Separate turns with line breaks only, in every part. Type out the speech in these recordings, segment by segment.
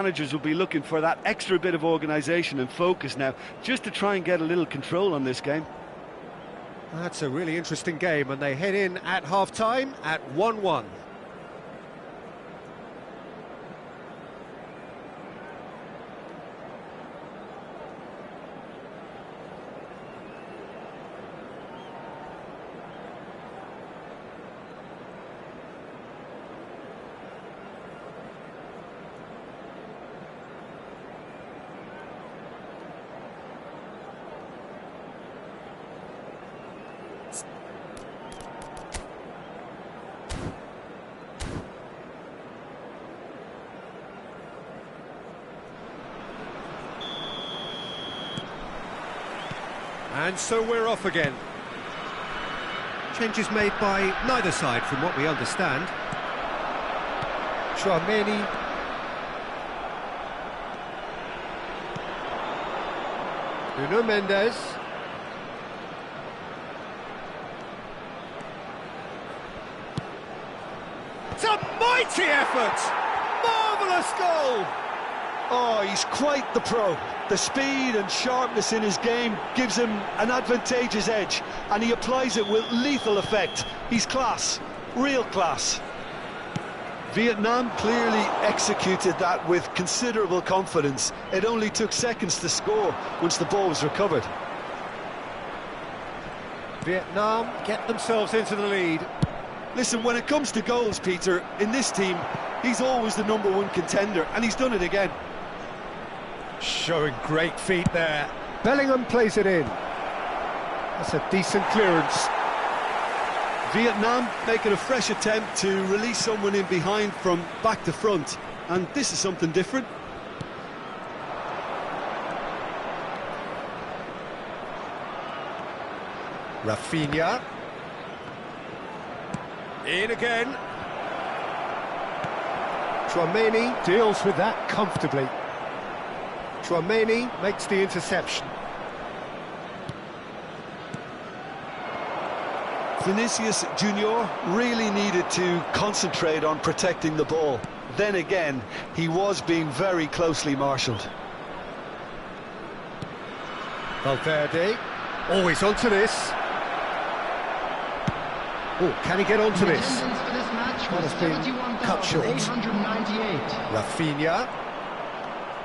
Managers will be looking for that extra bit of organisation and focus now, just to try and get a little control on this game.
That's a really interesting game, and they head in at half-time at 1-1. And so we're off again. Changes made by neither side from what we understand. Tchouaméni. Nuno Mendes. It's a mighty effort! Marvellous goal!
Oh, he's quite the pro. The speed and sharpness in his game gives him an advantageous edge, and he applies it with lethal effect. He's class, real class. Vietnam clearly executed that with considerable confidence. It only took seconds to score once the ball was recovered.
Vietnam get themselves into the lead.
Listen, when it comes to goals, Peter, in this team, he's always the #1 contender, and he's done it again.
Showing great feet there. Bellingham plays it in. That's a decent clearance.
Vietnam making a fresh attempt to release someone in behind from back to front, and this is something different.
Rafinha. In again. Tchouaméni deals with that comfortably. Tchouaméni makes the interception.
Vinicius Junior really needed to concentrate on protecting the ball. Then again, he was being very closely marshalled.
Valverde, always onto this. Oh, can he get onto this? That has been cut short. Rafinha.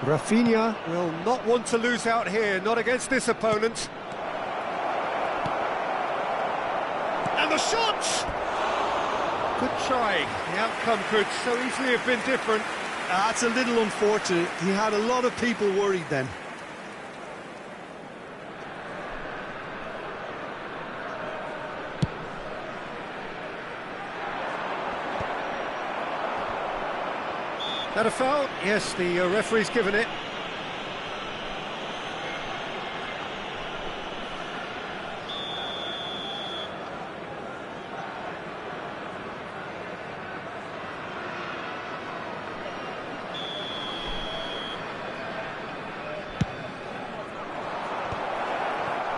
Rafinha will not want to lose out here, not against this opponent. And the shot! Good try. The outcome could so easily have been different.
That's a little unfortunate. He had a lot of people worried then.
That a foul? Yes, the referee's given it.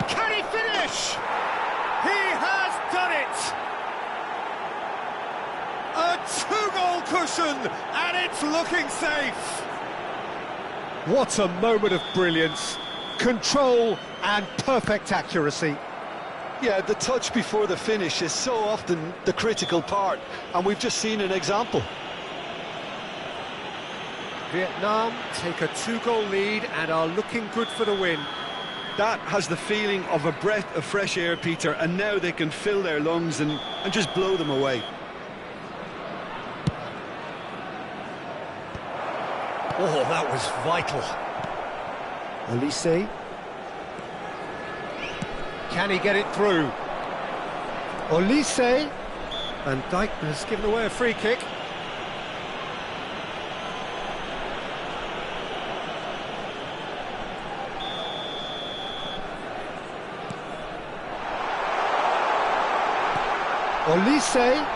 Can he finish? He has done it! A two-goal cushion, and it's looking safe. What a moment of brilliance, control and perfect accuracy.
Yeah, the touch before the finish is so often the critical part, and we've just seen an example.
Vietnam take a two-goal lead and are looking good for the win.
That has the feeling of a breath of fresh air, Peter, and now they can fill their lungs and just blow them away.
Oh, that was vital. Olise. Can he get it through? Olise. Van Dijk has given away a free kick. Olise.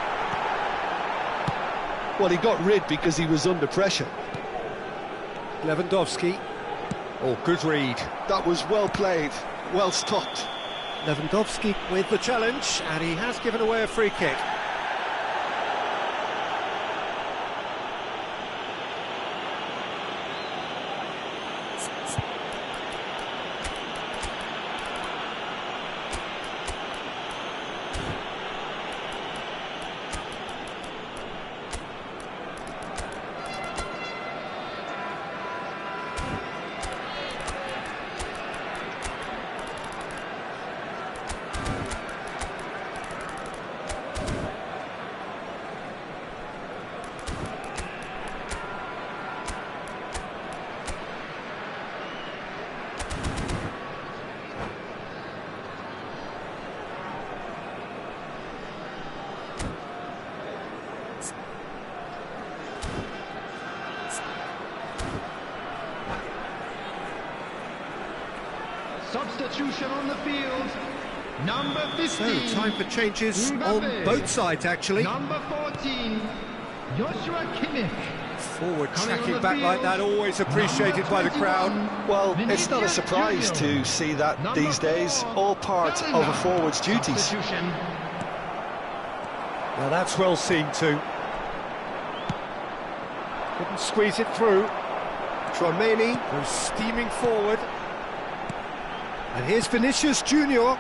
Well, he got rid because he was under pressure.
Lewandowski. Oh, good read.
That was well played, well stopped.
Lewandowski with the challenge, and he has given away a free kick.
Substitution on the field. Number 15.
So, time for changes
Mbappe.
on both sides, actually.
Number 14. Joshua Kimmich.
Forward
Coming on
tracking
the
back like
field,
that, always appreciated by the crowd.
Well,
Vinicius
it's not a surprise
Junior.
to see that
Number
these days,
4,
all part of a
Bellingham.
forward's duties.
Substitution.
Now that's well seen too. Couldn't squeeze it through. Tchouaméni goes steaming forward. And here's Vinicius Junior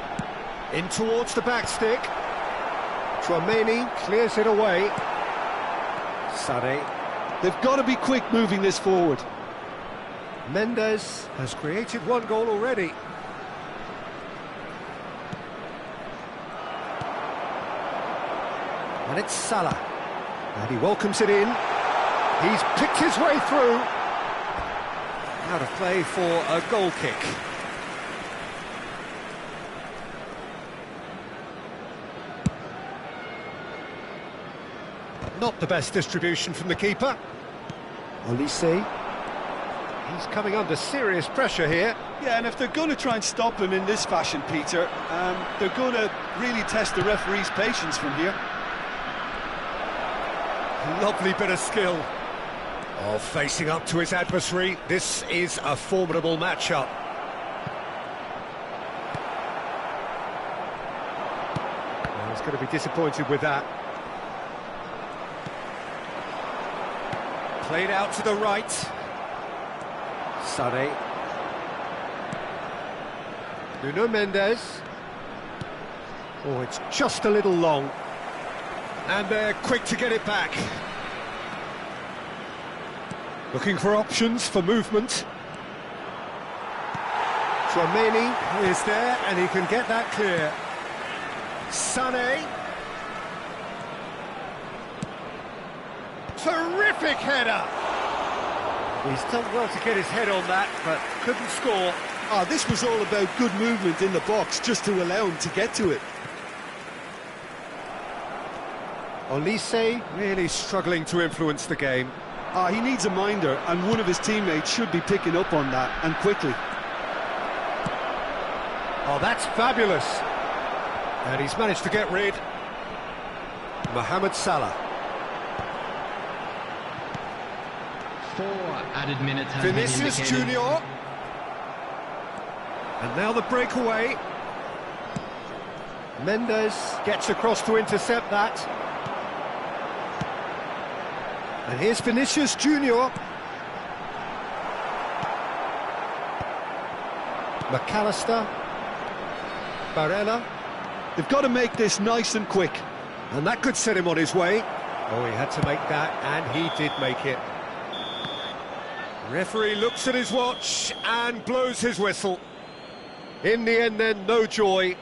in towards the back stick. Tchouaméni clears it away. Sané.
They've got to be quick moving this forward.
Mendes has created one goal already. And it's Salah. And he welcomes it in. He's picked his way through. Now to play for a goal kick. Not the best distribution from the keeper. Olise. He's coming under serious pressure here.
Yeah, and if they're going to try and stop him in this fashion, Peter, they're going to really test the referee's patience from here.
Lovely bit of skill. Oh, facing up to his adversary. This is a formidable matchup. Well, he's going to be disappointed with that. Played out to the right. Sané. Nuno Mendes. Oh, it's just a little long. And they're quick to get it back. Looking for options for movement. Tchouaméni is there, and he can get that clear. Sané. Terrific header! He's done well to get his head on that, but couldn't score.
Ah, this was all about good movement in the box, just to allow him to get to it.
Olise really struggling to influence the game.
Ah, he needs a minder, and one of his teammates should be picking up on that, and quickly.
Oh, that's fabulous. And he's managed to get rid. Mohamed Salah.
4 added minutes have been
Vinicius
indicated.
Junior. And now the breakaway. Mendes gets across to intercept that. And here's Vinicius Junior. McAllister. Barella.
They've got to make this nice and quick.
And that could set him on his way. Oh, he had to make that, and he did make it. Referee looks at his watch and blows his whistle. In the end then, no joy.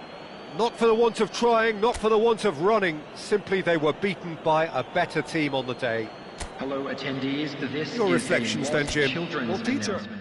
Not for the want of trying, not for the want of running. Simply they were beaten by a better team on the day.
Hello attendees, this
Your
is
reflections
a
then, Jim.
children's
Well, Peter,
announcement.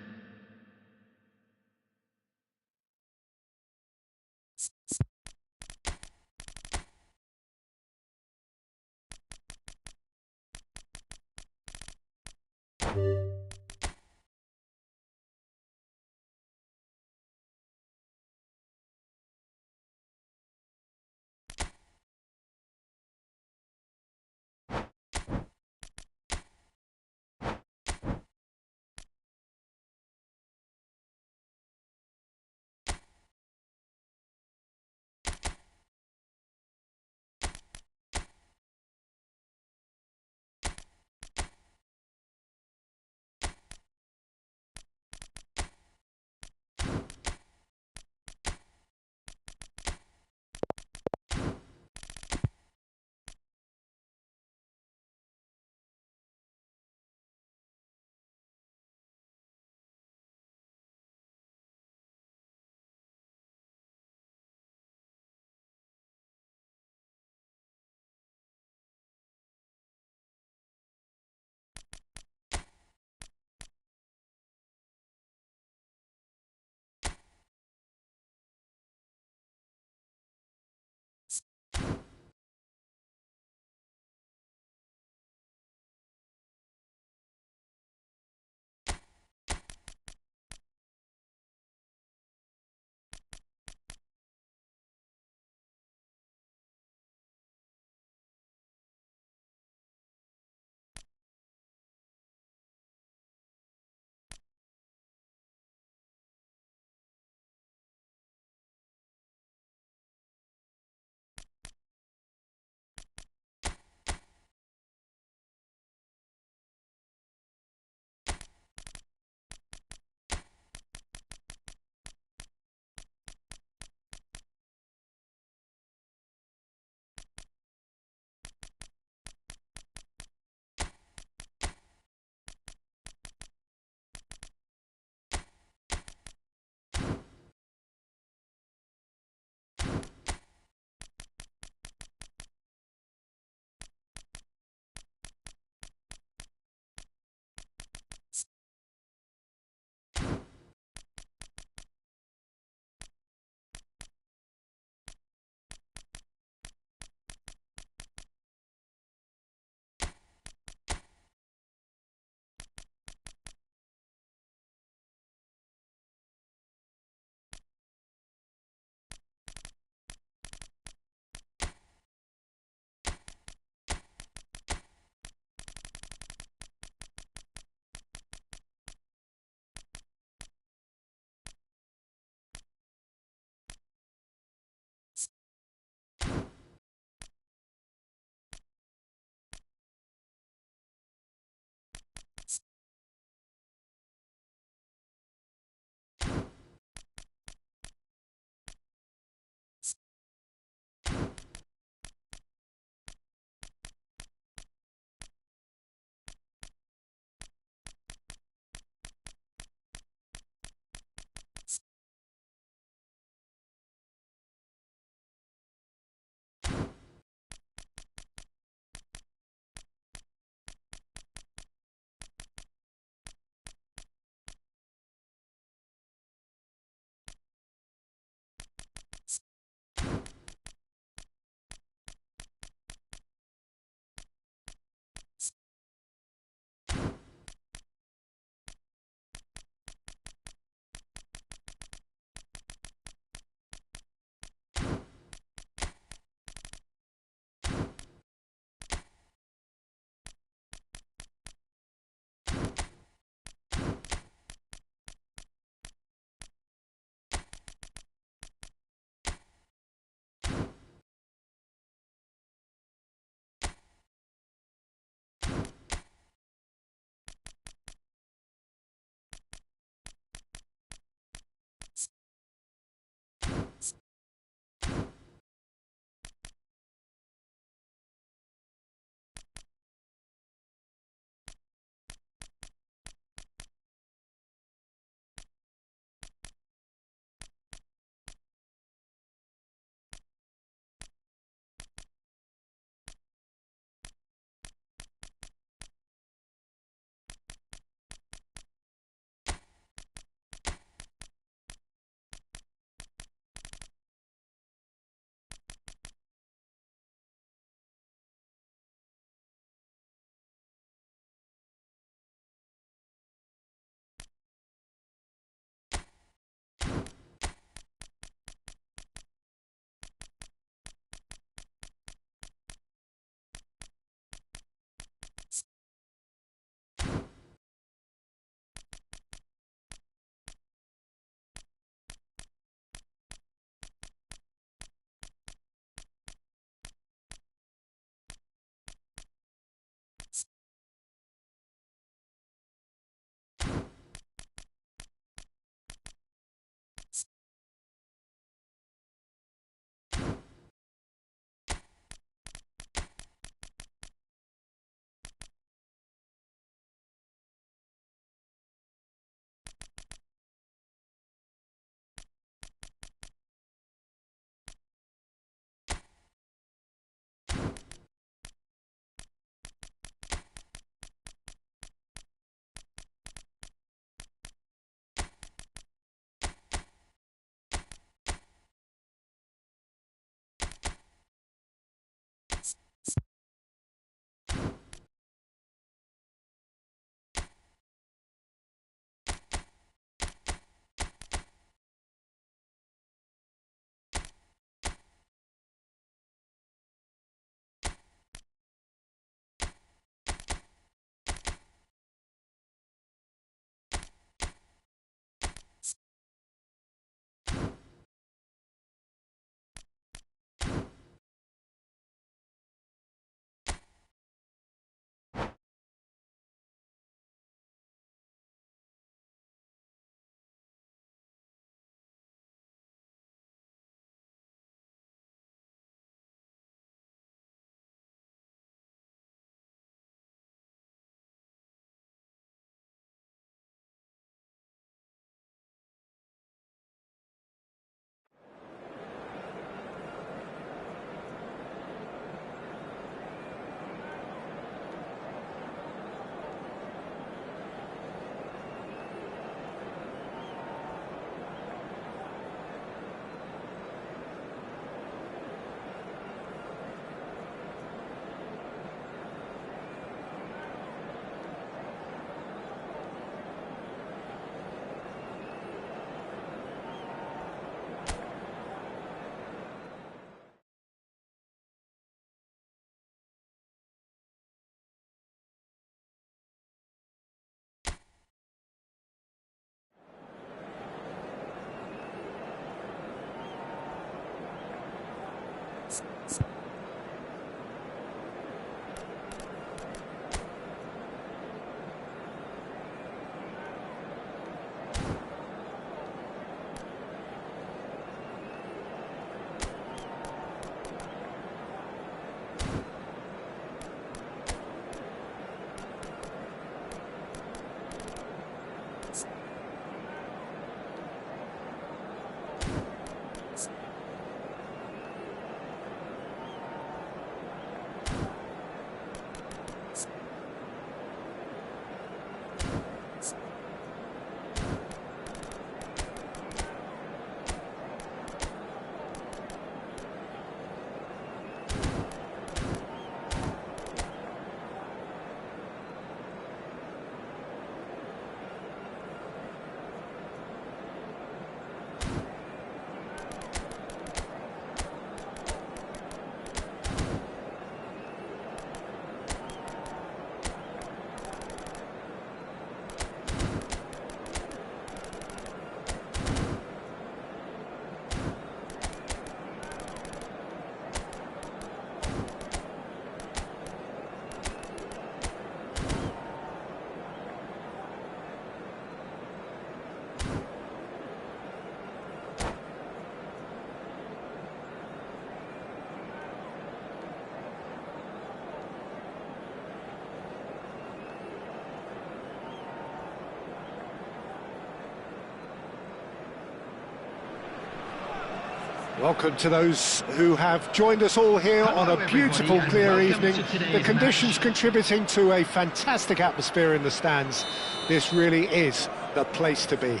Welcome to those who have joined us all here on a beautiful, clear evening. The conditions contributing to a fantastic atmosphere in the stands. This really is the place to be.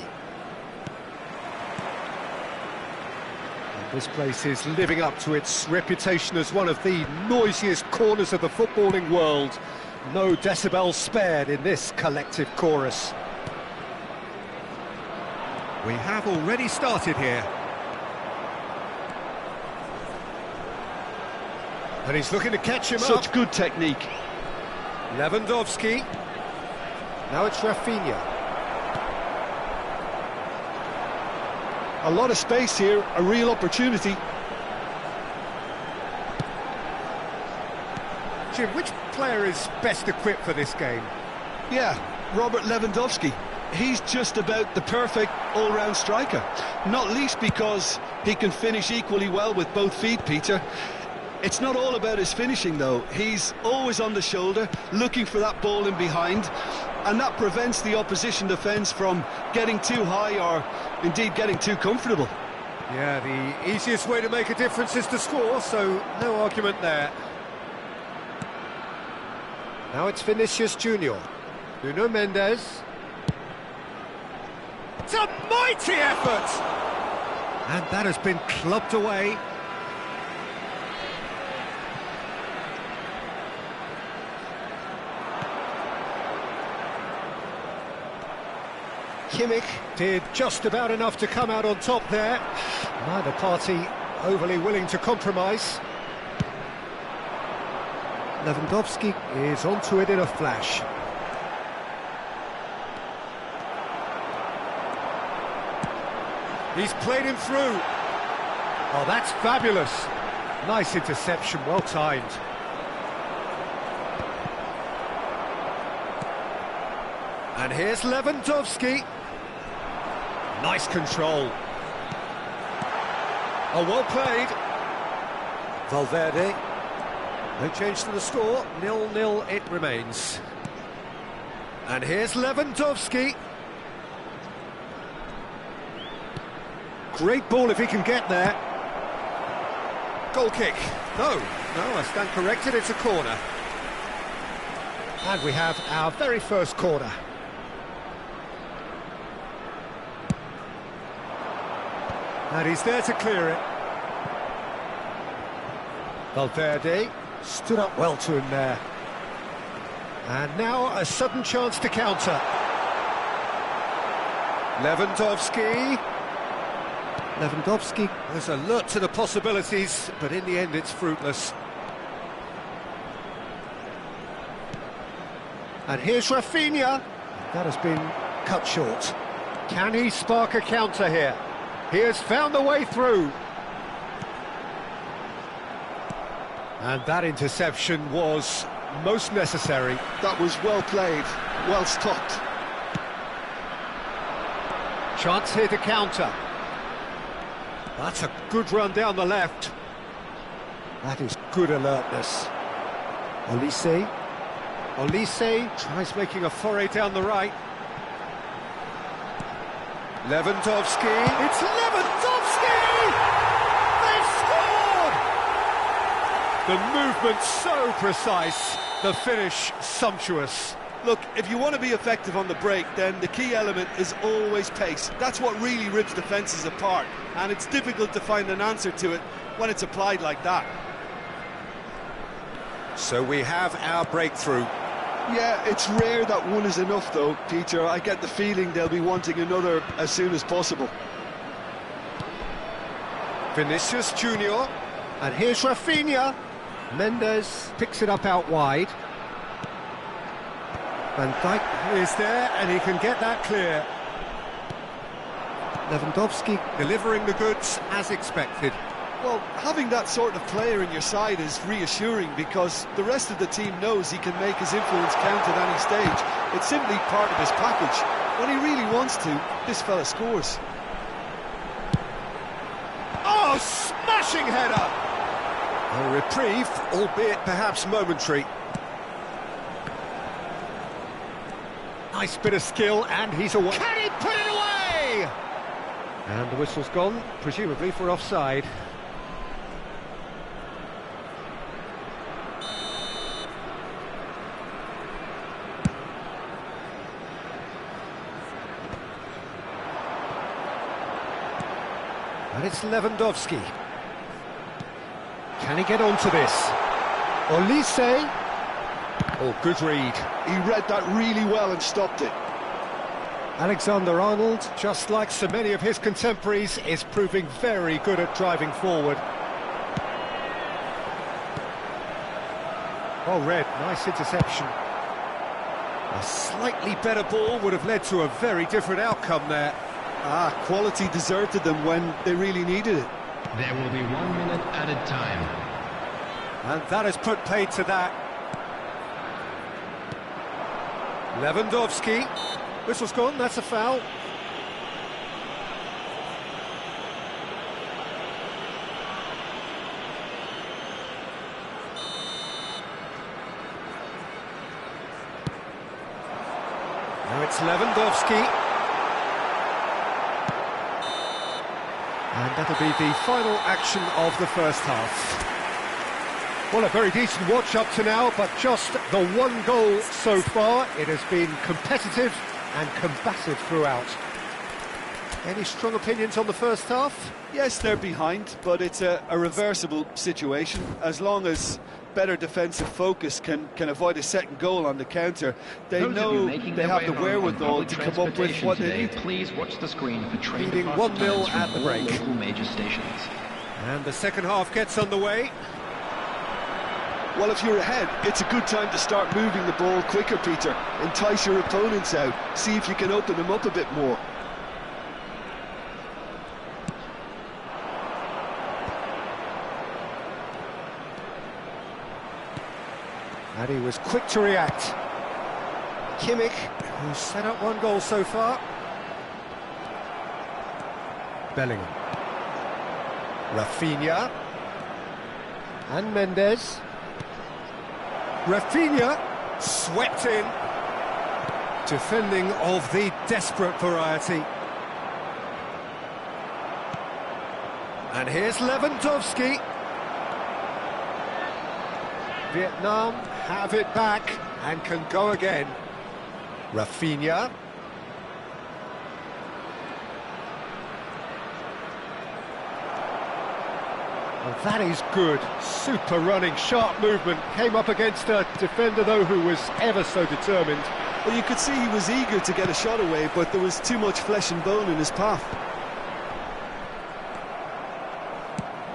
This place is living up to its reputation as one of the noisiest corners of the footballing world. No decibels spared in this collective chorus. We have already started here. And he's looking to catch him up.
Such good technique.
Lewandowski. Now it's Rafinha.
A lot of space here, a real opportunity.
Jim, which player is best equipped for this game?
Yeah, Robert Lewandowski. He's just about the perfect all-round striker. Not least because he can finish equally well with both feet, Peter. It's not all about his finishing, though. He's always on the shoulder, looking for that ball in behind, and that prevents the opposition defence from getting too high or, indeed, getting too comfortable.
Yeah, the easiest way to make a difference is to score, so no argument there. Now it's Vinicius Junior. Nuno Mendes. It's a mighty effort! And that has been clubbed away. Kimmich did just about enough to come out on top there. Neither party overly willing to compromise. Lewandowski is onto it in a flash. He's played him through. Oh, that's fabulous. Nice interception, well timed. And here's Lewandowski. Nice control. Oh, well played. Valverde. No change to the score. 0-0 it remains. And here's Lewandowski. Great ball if he can get there. Goal kick. No, I stand corrected, it's a corner. And we have our very first corner. And he's there to clear it. Valverde stood up well to him there. And now a sudden chance to counter. Lewandowski was alert to the possibilities, but in the end it's fruitless. And here's Rafinha. That has been cut short. Can he spark a counter here? He has found the way through. And that interception was most necessary.
That was well played, well stopped.
Chance here to counter. That's a good run down the left. That is good alertness. Olise tries making a foray down the right. Lewandowski. It's Lewandowski! They've scored! The movement so precise, the finish sumptuous.
Look, if you want to be effective on the break, then the key element is always pace. That's what really rips defences apart, and it's difficult to find an answer to it when it's applied like that.
So we have our breakthrough.
Yeah, it's rare that one is enough, though, Peter. I get the feeling they'll be wanting another as soon as possible.
Vinicius Junior. And here's Rafinha. Mendes picks it up out wide. Van Dijk is there, and he can get that clear. Lewandowski delivering the goods as expected.
Well, having that sort of player in your side is reassuring because the rest of the team knows he can make his influence count at any stage. It's simply part of his package. When he really wants to, this fella scores.
Oh, smashing header! A reprieve, albeit perhaps momentary. Nice bit of skill, and he's away. Can he put it away? And the whistle's gone, presumably for offside. And it's Lewandowski. Can he get onto this? Olise. Oh, good read.
He read that really well and stopped it.
Alexander-Arnold, just like so many of his contemporaries, is proving very good at driving forward. Oh, Red, nice interception. A slightly better ball would have led to a very different outcome there.
Quality deserted them when they really needed it.
There will be 1 minute added time.
And that has put paid to that. Lewandowski. Whistle's gone, that's a foul. Now it's Lewandowski. And that'll be the final action of the first half. Well, a very decent watch up to now, but just the one goal so far. It has been competitive and combative throughout. Any strong opinions on the first half?
Yes, they're behind, but it's a reversible situation. As long as better defensive focus can avoid a second goal on the counter, they know they have the wherewithal to come up with what they need.
Please watch the screen for train
Leading
departure
1-0
times from
at the
all
break.
local major stations.
And the second half gets underway.
Well, if you're ahead, it's a good time to start moving the ball quicker, Peter. Entice your opponents out. See if you can open them up a bit more.
And he was quick to react. Kimmich, who's set up one goal so far. Bellingham. Rafinha. And Mendes. Rafinha swept in. Defending of the desperate variety. And here's Lewandowski. Vietnam have it back and can go again. Rafinha. Well, that is good. Super running, sharp movement. Came up against a defender, though, who was ever so determined.
Well, you could see he was eager to get a shot away, but there was too much flesh and bone in his path.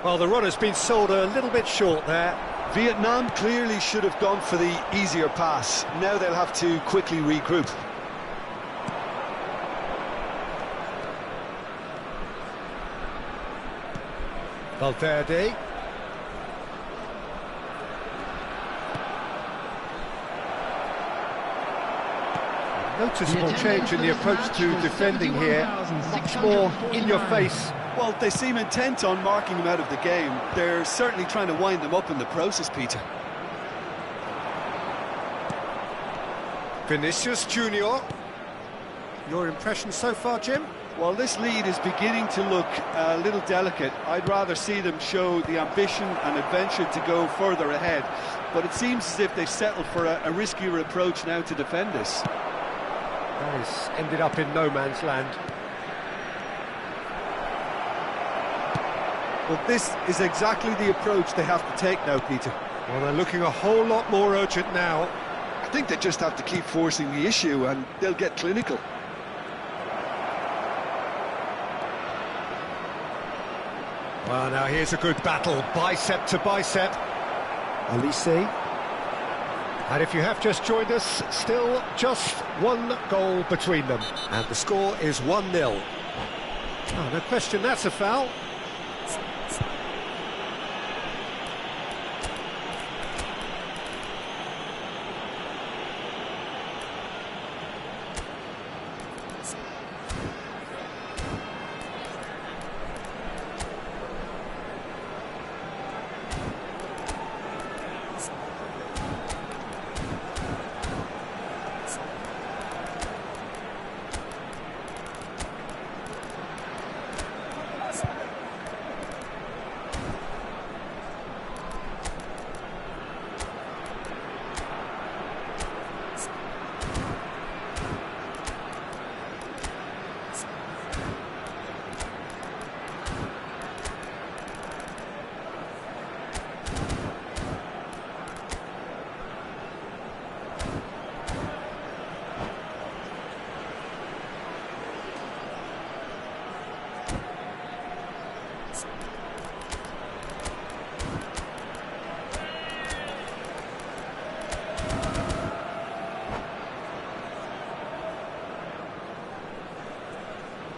Well, the run has been sold a little bit short there.
Vietnam clearly should have gone for the easier pass. Now they'll have to quickly regroup.
Valverde. Noticeable change in the approach to defending here. Much more in your face.
Well, they seem intent on marking him out of the game. They're certainly trying to wind them up in the process, Peter.
Vinicius Junior. Your impression so far, Jim?
Well, this lead is beginning to look a little delicate. I'd rather see them show the ambition and adventure to go further ahead. But it seems as if they've settled for a riskier approach now to defend this.
That has ended up in no man's land.
Well, this is exactly the approach they have to take now, Peter.
Well, they're looking a whole lot more urgent now.
I think they just have to keep forcing the issue and they'll get clinical.
Well, now here's a good battle, bicep to bicep. Olise. And if you have just joined us, still just one goal between them. And the score is 1-0. Oh, no question, that's a foul.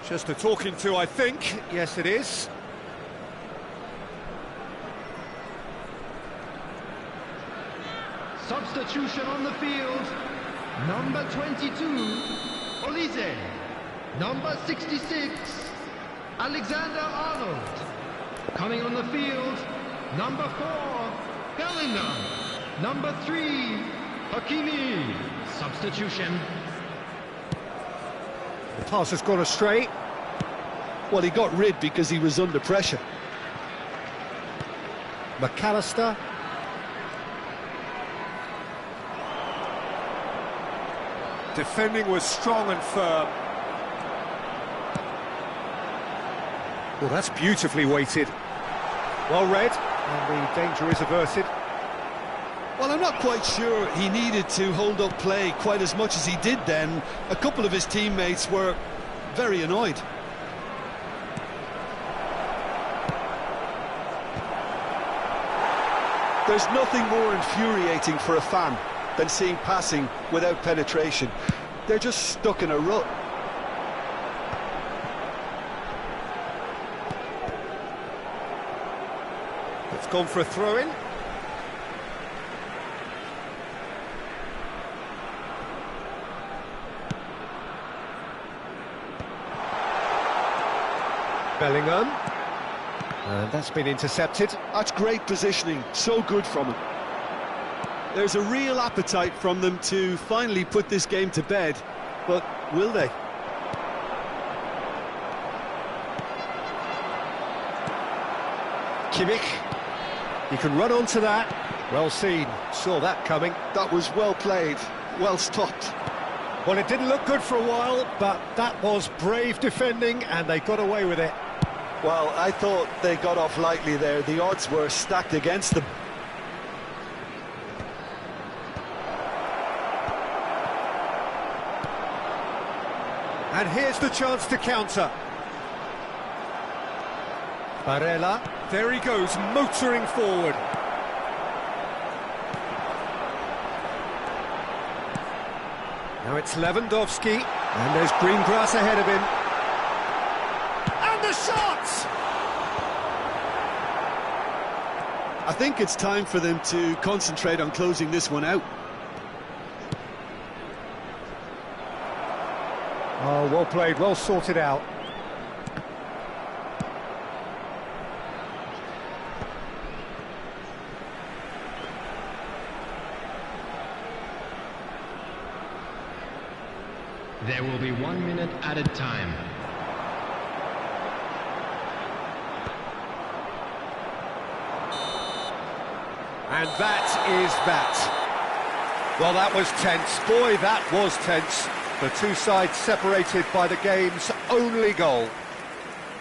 Just a talking to, I think. Yes, it is.
Substitution on the field. Number 22, Olise. Number 66, Alexander-Arnold. Coming on the field, number 4, Bellingham. Number 3, Hakimi. Substitution.
The pass has gone astray.
Well, he got rid because he was under pressure.
McAllister. Defending was strong and firm. Well, that's beautifully weighted. Well read, and the danger is averted.
Well, I'm not quite sure he needed to hold up play quite as much as he did then. A couple of his teammates were very annoyed. There's nothing more infuriating for a fan than seeing passing without penetration. They're just stuck in a rut.
It's gone for a throw-in. Bellingham. And that's been intercepted.
That's great positioning, so good from him. There's a real appetite from them to finally put this game to bed, but will they?
Kimmich. He can run onto that. Well seen. Saw that coming.
That was well played, well stopped.
Well, it didn't look good for a while, but that was brave defending, and they got away with it.
Well, I thought they got off lightly there. The odds were stacked against them.
And here's the chance to counter. Barella, there he goes, motoring forward. Now it's Lewandowski, and there's green grass ahead of him. And the shot!
I think it's time for them to concentrate on closing this one out.
Oh, well played, well sorted out.
There will be 1 minute added time.
And that is that. Well, that was tense. Boy, that was tense. The two sides separated by the game's only goal.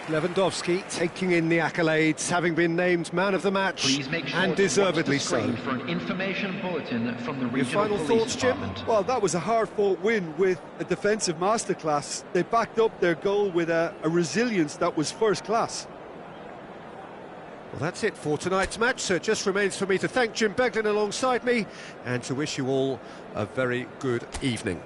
Lewandowski taking in the accolades, having been named man of the match,
Please make sure
and
to watch
deservedly
the
so.
screen for an information bulletin from the
Your
regional
final
police
thoughts, Jim?
department.
Well, that was a hard-fought win with a defensive masterclass. They backed up their goal with a resilience that was first class.
Well, that's it for tonight's match, so it just remains for me to thank Jim Beglin alongside me and to wish you all a very good evening.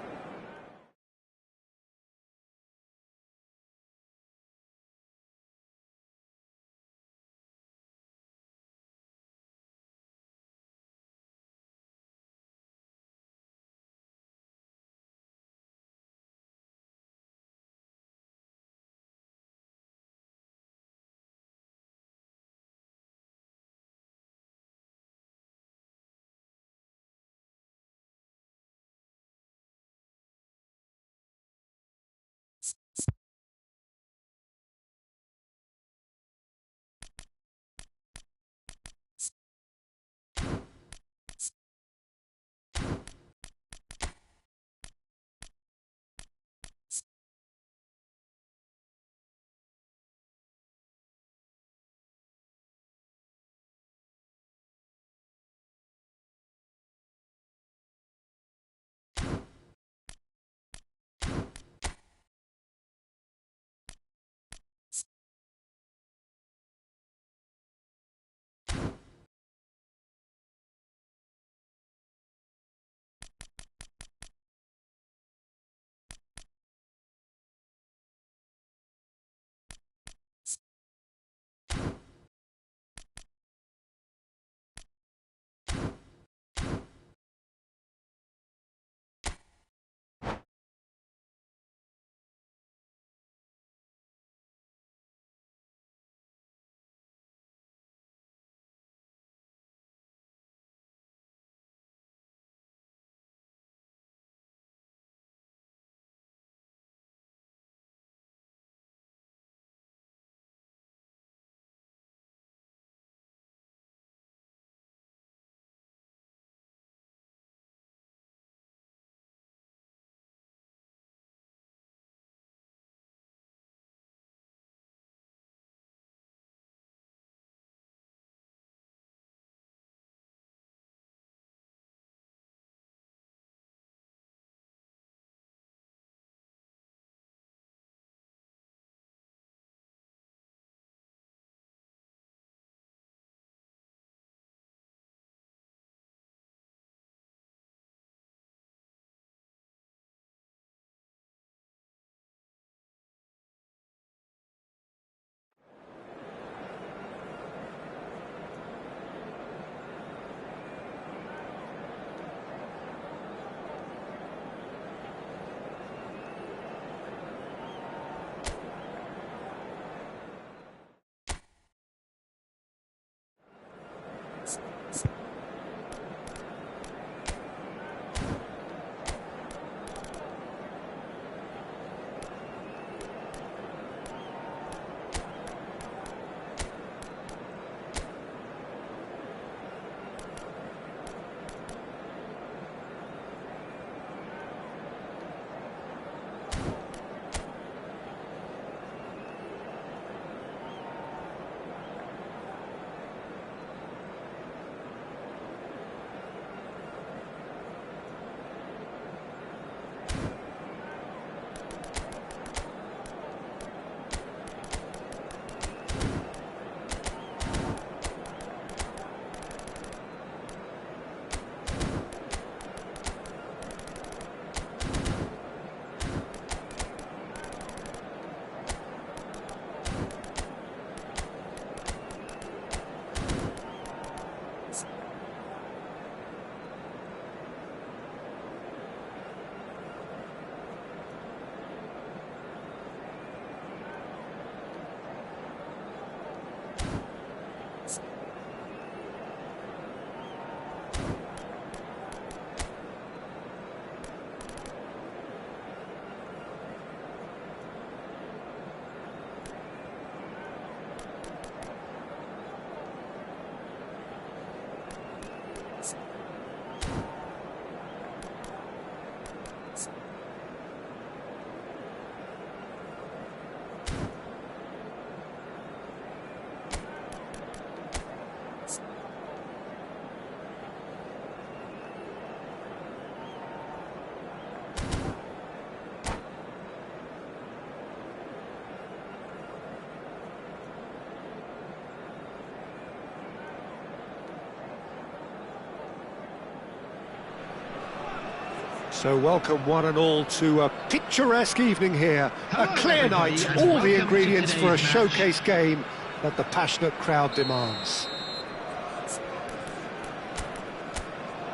So welcome one and all to a picturesque evening here. A clear night, all the ingredients for a showcase game that the passionate crowd demands.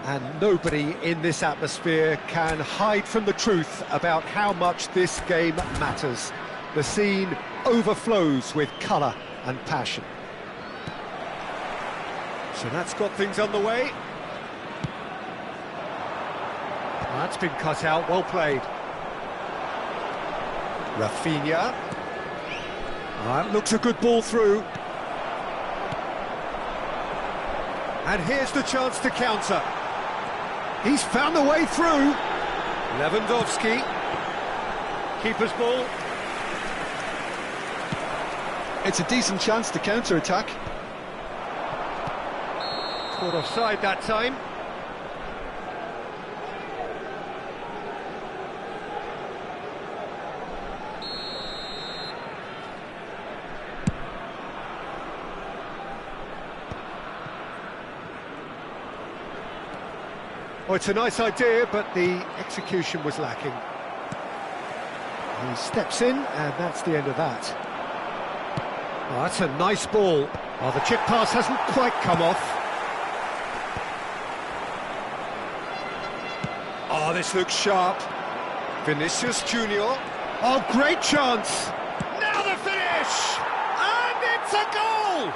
And nobody in this atmosphere can hide from the truth about how much this game matters. The scene overflows with colour and passion. So that's got things underway. That's been cut out, well played. Rafinha. That looks a good ball through. And here's the chance to counter. He's found the way through. Lewandowski. Keeper's ball.
It's a decent chance to counter-attack.
Caught offside that time. Well, it's a nice idea, but the execution was lacking. He steps in, and that's the end of that. Oh, that's a nice ball. Oh, the chip pass hasn't quite come off. Oh, this looks sharp. Vinicius Junior. Oh, great chance. Now the finish! And it's a goal!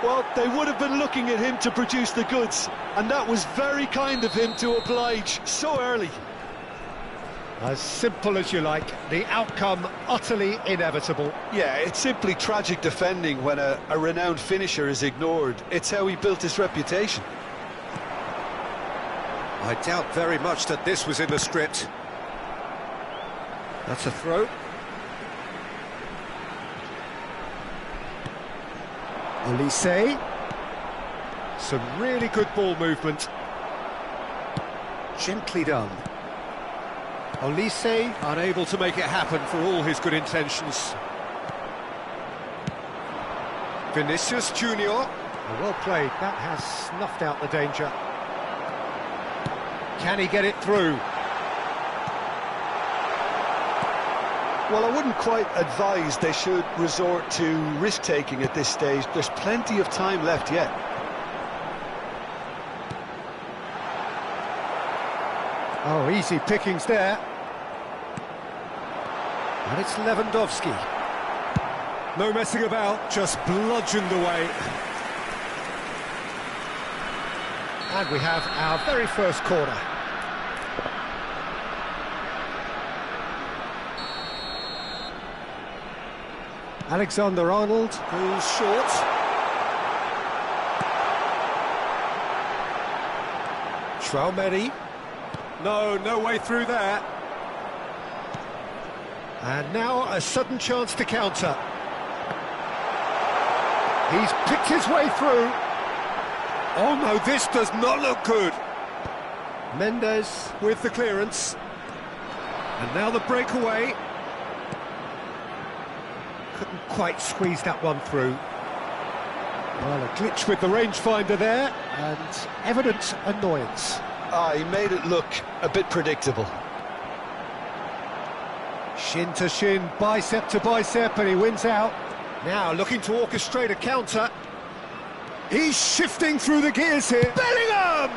Well, they would have been looking at him to produce the goods, and that was very kind of him to oblige so early.
As simple as you like, the outcome utterly inevitable.
Yeah, it's simply tragic defending when a renowned finisher is ignored. It's how he built his reputation.
I doubt very much that this was in the script. That's a throw. Olise. Some really good ball movement. Gently done. Olise unable to make it happen for all his good intentions. Vinicius Junior. Well played, that has snuffed out the danger. Can he get it through?
Well, I wouldn't quite advise they should resort to risk-taking at this stage. There's plenty of time left yet.
Oh, easy pickings there. And it's Lewandowski. No messing about, just bludgeoned away. And we have our very first corner. Alexander-Arnold goes short. Traoré. No way through there. And now a sudden chance to counter. He's picked his way through. Oh no, this does not look good. Mendes with the clearance. And now the breakaway. Couldn't quite squeeze that one through. Well, a glitch with the rangefinder there, and evident annoyance.
He made it look a bit predictable.
Shin to shin, bicep to bicep, and he wins out. Now looking to orchestrate a counter. He's shifting through the gears here. Bellingham!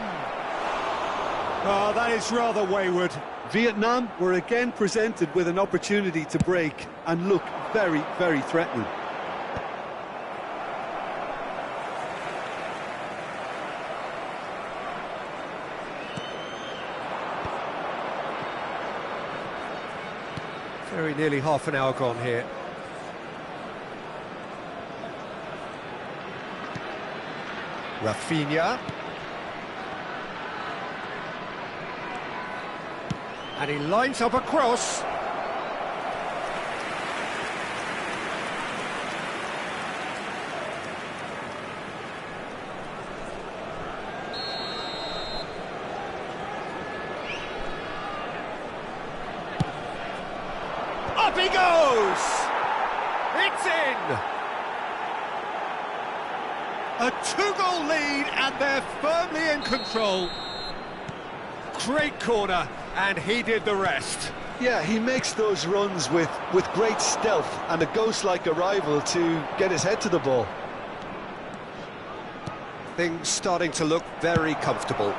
Oh, that is rather wayward.
Vietnam were again presented with an opportunity to break and look very, very threatening.
Very nearly half an hour gone here. Rafinha. And he lines up a cross. Up he goes! It's in! A two-goal lead, and they're firmly in control. Great corner, and he did the rest.
Yeah, he makes those runs with great stealth and a ghost-like arrival to get his head to the ball.
Things starting to look very comfortable.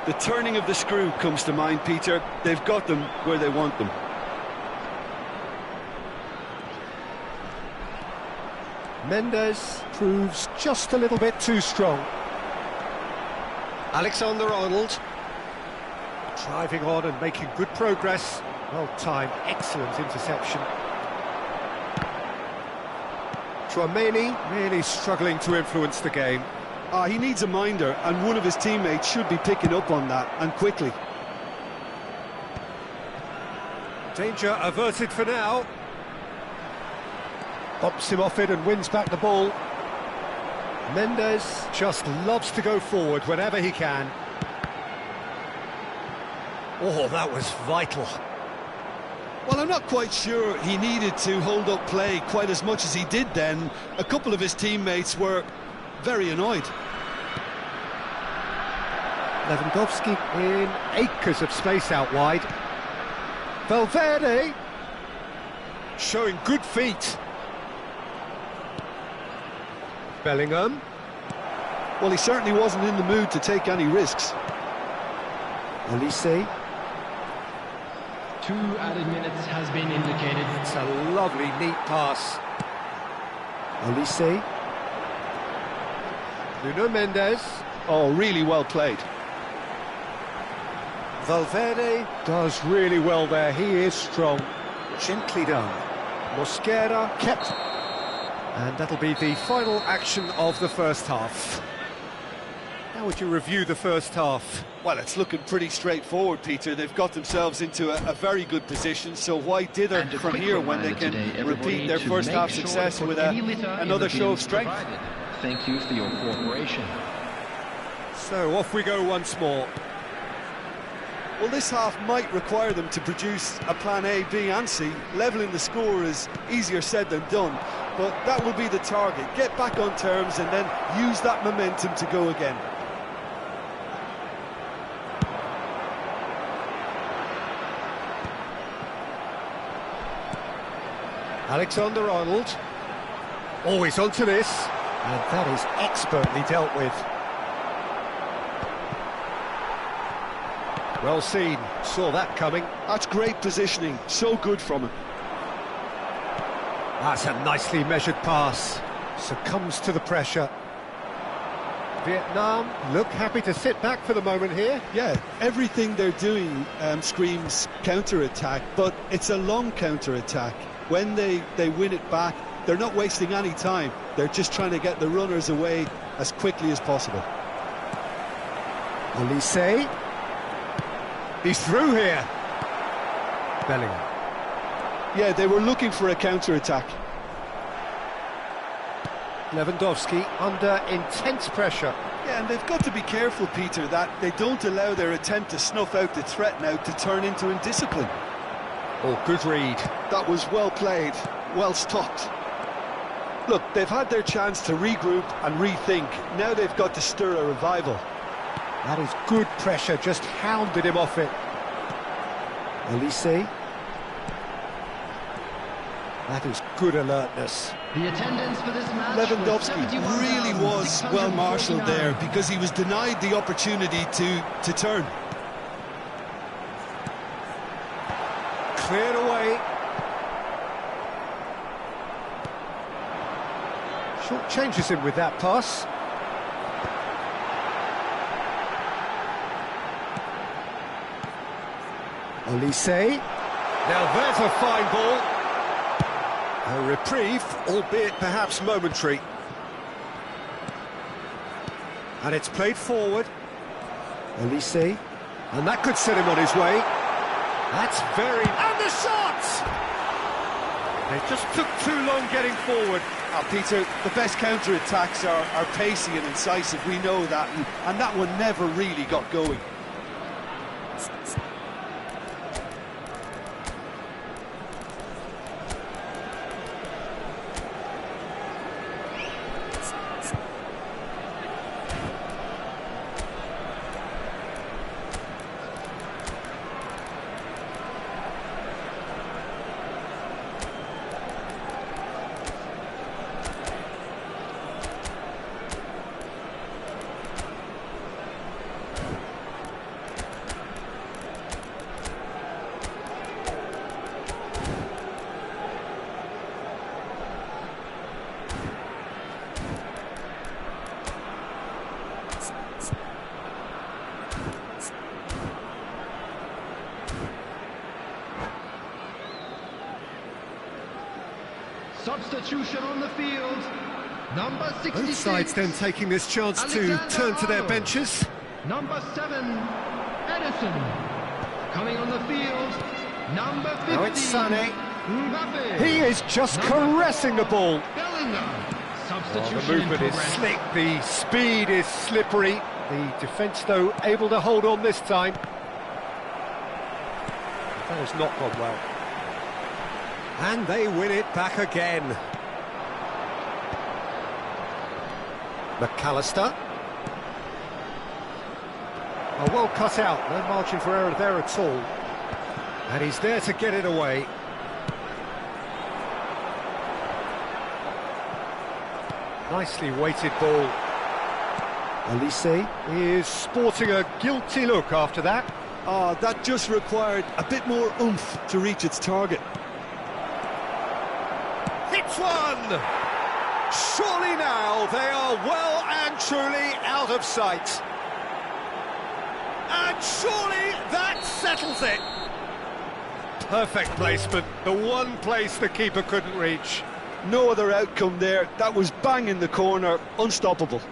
The turning of the screw comes to mind, Peter. They've got them where they want them.
Mendes proves just a little bit too strong. Alexander-Arnold driving on and making good progress. Well timed, excellent interception. Tchouaméni really struggling to influence the game.
He needs a minder, and one of his teammates should be picking up on that, and quickly.
Danger averted for now. Bumps him off it and wins back the ball. Mendes just loves to go forward whenever he can. Oh, that was vital.
Well, I'm not quite sure he needed to hold up play quite as much as he did then. A couple of his teammates were very annoyed.
Lewandowski in acres of space out wide. Valverde showing good feet. Bellingham.
Well, he certainly wasn't in the mood to take any risks.
Olise.
2 added minutes has been indicated.
It's a lovely, neat pass. Olise. Nuno Mendes.
Oh, really well played.
Valverde does really well there. He is strong. Gently done. Mosquera kept. And that'll be the final action of the first half. How would you review the first half?
Well, it's looking pretty straightforward, Peter. They've got themselves into a very good position, so why dither
And a
from
quick
here when they
reminder
can
today, everybody,
repeat their
to
first
make
half
sure
success
to put
with
any litter in
another
the
show of
bins
strength?
provided. Thank you for your cooperation.
So off we go once more.
Well, this half might require them to produce a plan A, B and C. Levelling the score is easier said than done, but that will be the target. Get back on terms and then use that momentum to go again.
Alexander-Arnold. Always onto this. And that is expertly dealt with. Well seen, saw that coming.
That's great positioning, so good from him.
That's a nicely measured pass. Succumbs to the pressure. Vietnam look happy to sit back for the moment here.
Yeah, everything they're doing screams counter-attack, but it's a long counter-attack. When they win it back, they're not wasting any time. They're just trying to get the runners away as quickly as possible.
Olise. He's through here. Bellingham.
Yeah, they were looking for a counter-attack.
Lewandowski under intense pressure.
Yeah, and they've got to be careful, Peter, that they don't allow their attempt to snuff out the threat now to turn into indiscipline.
Oh, good read.
That was well played, well stopped. Look, they've had their chance to regroup and rethink. Now they've got to stir a revival.
That is good pressure, just hounded him off it. Olise. That is good alertness.
The attendance for this match
Lewandowski really was well marshalled there because he was denied the opportunity to turn.
Cleared away. Short changes him with that pass. Olise. Now there's a fine ball. A reprieve, albeit perhaps momentary. And it's played forward. Olise. And that could set him on his way. That's very... And the shot! They just took too long getting forward.
Peter, the best counter-attacks are pacey and incisive, we know that, and that one never really got going.
Substitution on the field. Number 66.
Both sides then taking this chance
Alexander
to turn to their
Arnold.
benches.
Number 7, Edison. Coming on the field, number 50.
Now it's Sané.
Mbappe.
He is just
Number
caressing the
4,
ball.
Bellingham.
Oh,
Substitution
the movement
in
is
progress.
slick, the speed is slippery. The defence, though, able to hold on this time. That has not gone well. And they win it back again. McAllister. Oh, well cut out, no margin for error there at all. And he's there to get it away. Nicely weighted ball. Elise is sporting a guilty look after that.
That just required a bit more oomph to reach its target.
Hits one! Surely now they are well and truly out of sight. And surely that settles it. Perfect placement, the one place the keeper couldn't reach.
No other outcome there. That was bang in the corner, unstoppable.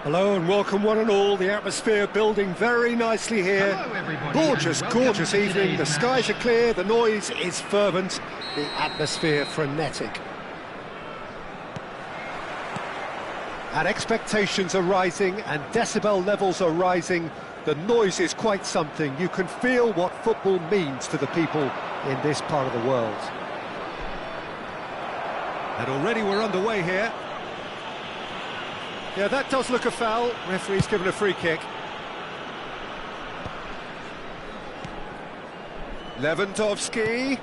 Hello and welcome one and all. The atmosphere building very nicely here.
Hello, everybody,
Gorgeous,
and welcome
gorgeous
to
evening. The
today's
skies are
match.
clear, the noise is fervent, the atmosphere frenetic. And expectations are rising and decibel levels are rising. The noise is quite something. You can feel what football means to the people in this part of the world. And already we're underway here. Yeah, that does look a foul. Referee's given a free kick. Lewandowski.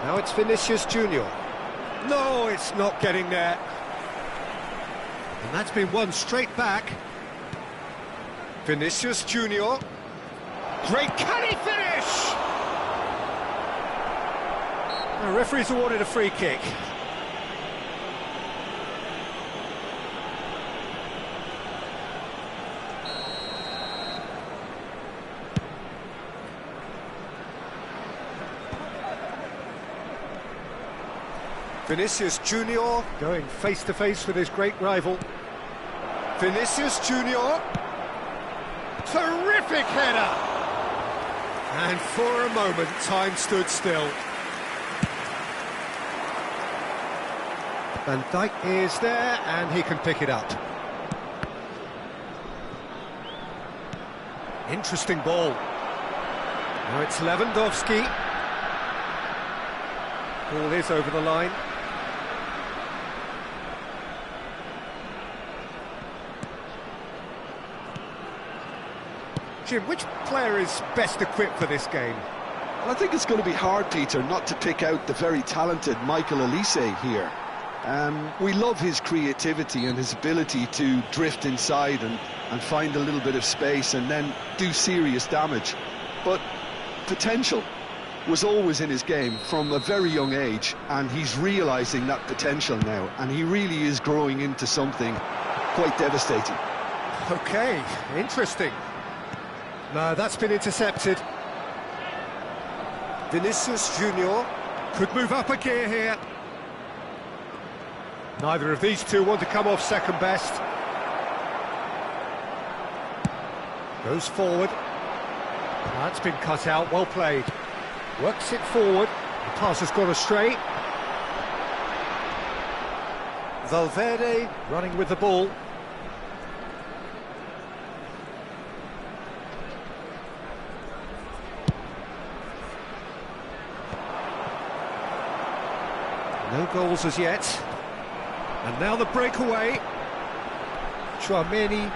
Now it's Vinicius Junior. No, it's not getting there. And that's been won straight back. Vinicius Junior. Great, can he finish? The referee's awarded a free kick. Vinicius Junior going face-to-face with his great rival. Vinicius Junior. Terrific header! And for a moment, time stood still. Van Dijk is there, and he can pick it up. Interesting ball. Now it's Lewandowski. Ball is over the line. Jim, which player is best equipped for this game?
Well, I think it's going to be hard, Peter, not to pick out the very talented Michael Olise here. We love his creativity and his ability to drift inside and find a little bit of space and then do serious damage. But potential was always in his game from a very young age, and he's realising that potential now, and he really is growing into something quite devastating.
Okay, interesting. No, that's been intercepted. Vinicius Junior could move up a gear here. Neither of these two want to come off second best. Goes forward. That's been cut out, well played. Works it forward. The pass has gone astray. Valverde running with the ball. No goals as yet. And now the breakaway. Tchouaméni.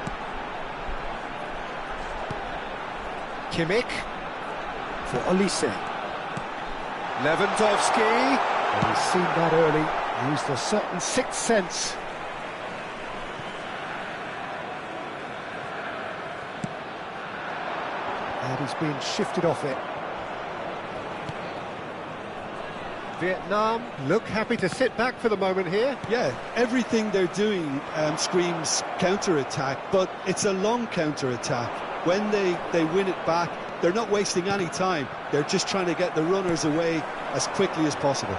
Kimmich for Olise. Lewandowski. Well, he's seen that early. Used a certain sixth sense. And he's being shifted off it. Vietnam look happy to sit back for the moment here.
Yeah, everything they're doing screams counter-attack, but it's a long counter-attack. When they win it back, they're not wasting any time. They're just trying to get the runners away as quickly as possible.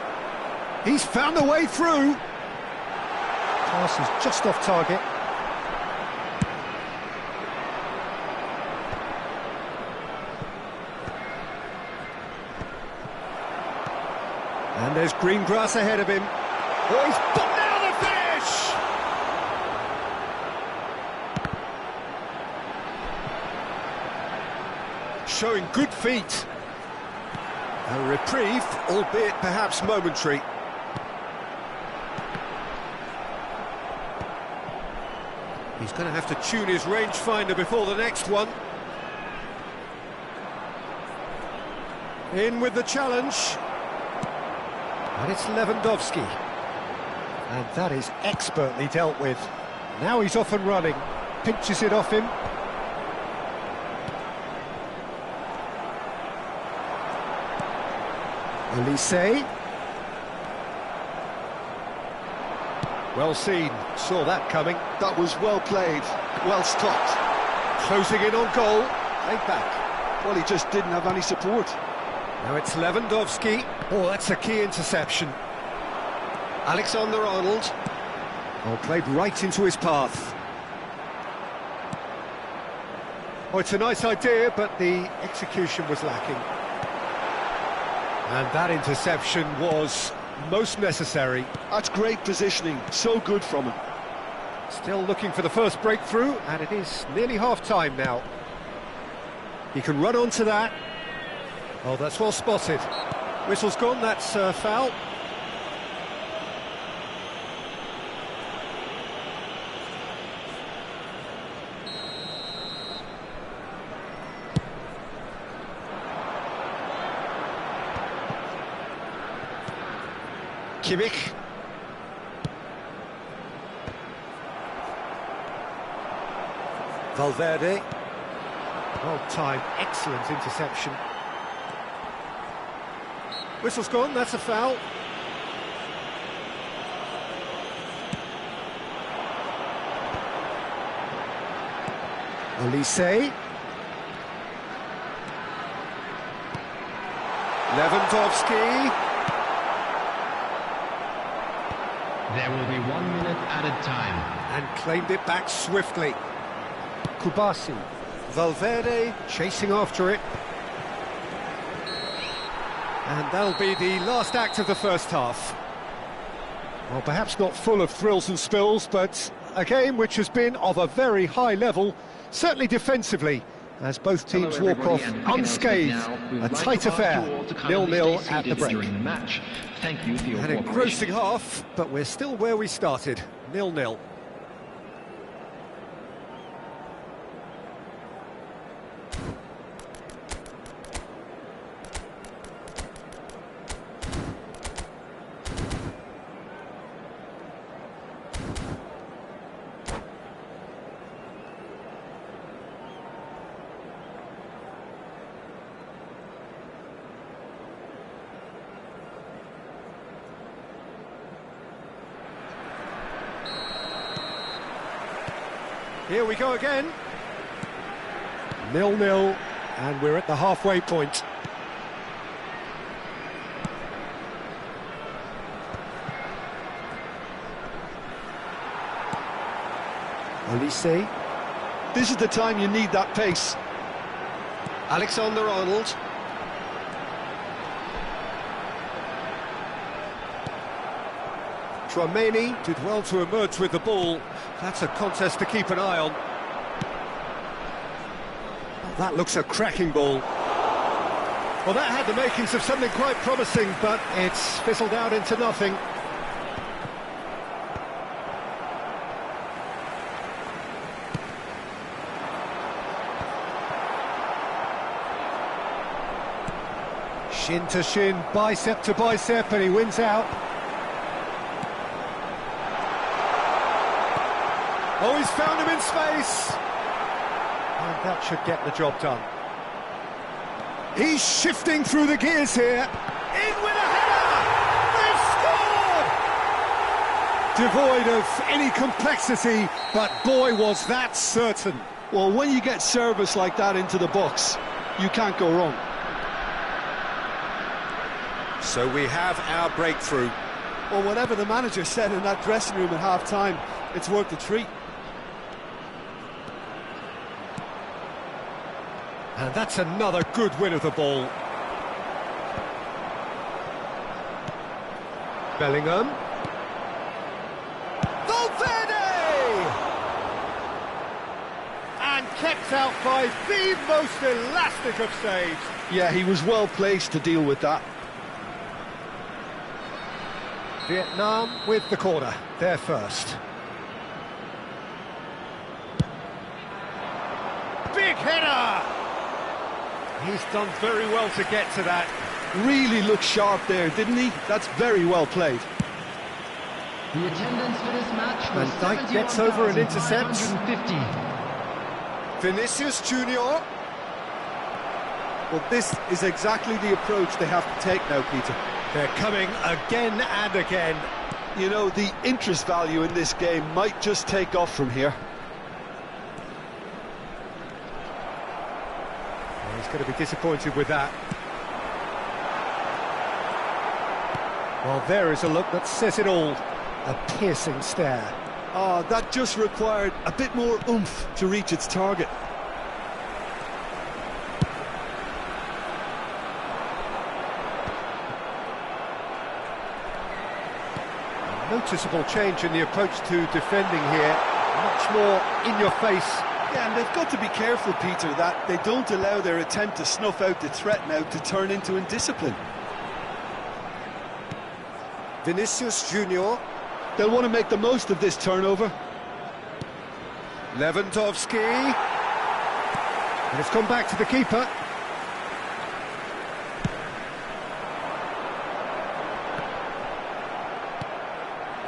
He's found a way through. Pass is just off target. And there's green grass ahead of him. Oh, he's bombed out the finish! Showing good feet. A reprieve, albeit perhaps momentary. He's going to have to tune his rangefinder before the next one. In with the challenge. And it's Lewandowski. And that is expertly dealt with. Now he's off and running. Pinches it off him. Olise. Well seen. Saw that coming.
That was well played, well stopped.
Closing in on goal. Played back.
Well, he just didn't have any support.
Now it's Lewandowski. Oh, that's a key interception. Alexander-Arnold. Oh, played right into his path. Oh, it's a nice idea, but the execution was lacking. And that interception was most necessary.
That's great positioning, so good from him.
Still looking for the first breakthrough, and it is nearly half-time now. He can run onto that. Oh, that's well spotted. Whistle's gone, that's foul. Kimmich. Valverde. Well timed, excellent interception. Whistle's gone, that's a foul. Olise. Lewandowski.
There will be 1 minute added time.
And claimed it back swiftly. Kubasi. Valverde chasing after it. And that'll be the last act of the first half. Well, perhaps not full of thrills and spills, but a game which has been of a very high level, certainly defensively, as both teams walk off unscathed. A tight affair, 0-0 at the break.
Thank you for your
An engrossing half, but we're still where we started, 0-0. Here we go again. 0-0, and we're at the halfway point. Olise.
This is the time you need that pace.
Alexander-Arnold. Tchouaméni did well to emerge with the ball. That's a contest to keep an eye on. That looks a cracking ball. Well, that had the makings of something quite promising, but it's fizzled out into nothing. Shin to shin, bicep to bicep, and he wins out. Oh, he's found him in space! And that should get the job done. He's shifting through the gears here. In with a header! They've scored! Devoid of any complexity, but boy, was that certain.
Well, when you get service like that into the box, you can't go wrong.
So we have our breakthrough.
Well, whatever the manager said in that dressing room at half-time, it's worth the treat.
And that's another good win of the ball. Bellingham. Valverde! And kept out by the most elastic of saves.
Yeah, he was well placed to deal with that.
Vietnam with the corner, they're first. Big header! He's done very well to get to that.
Really looked sharp there, didn't he? That's very well played.
The attendance for this match was
Van Dijk gets over and intercepts.
71,550.
Vinicius Junior.
Well, this is exactly the approach they have to take now, Peter.
They're coming again and again.
You know, the interest value in this game might just take off from here.
Well, he's going to be disappointed with that. Well, there is a look that says it all. A piercing stare.
Oh, that just required a bit more oomph to reach its target.
Noticeable change in the approach to defending here. Much more in your face.
Yeah, and they've got to be careful, Peter, that they don't allow their attempt to snuff out the threat now to turn into indiscipline.
Vinicius Junior.
They'll want to make the most of this turnover.
Lewandowski. And it's gone back to the keeper.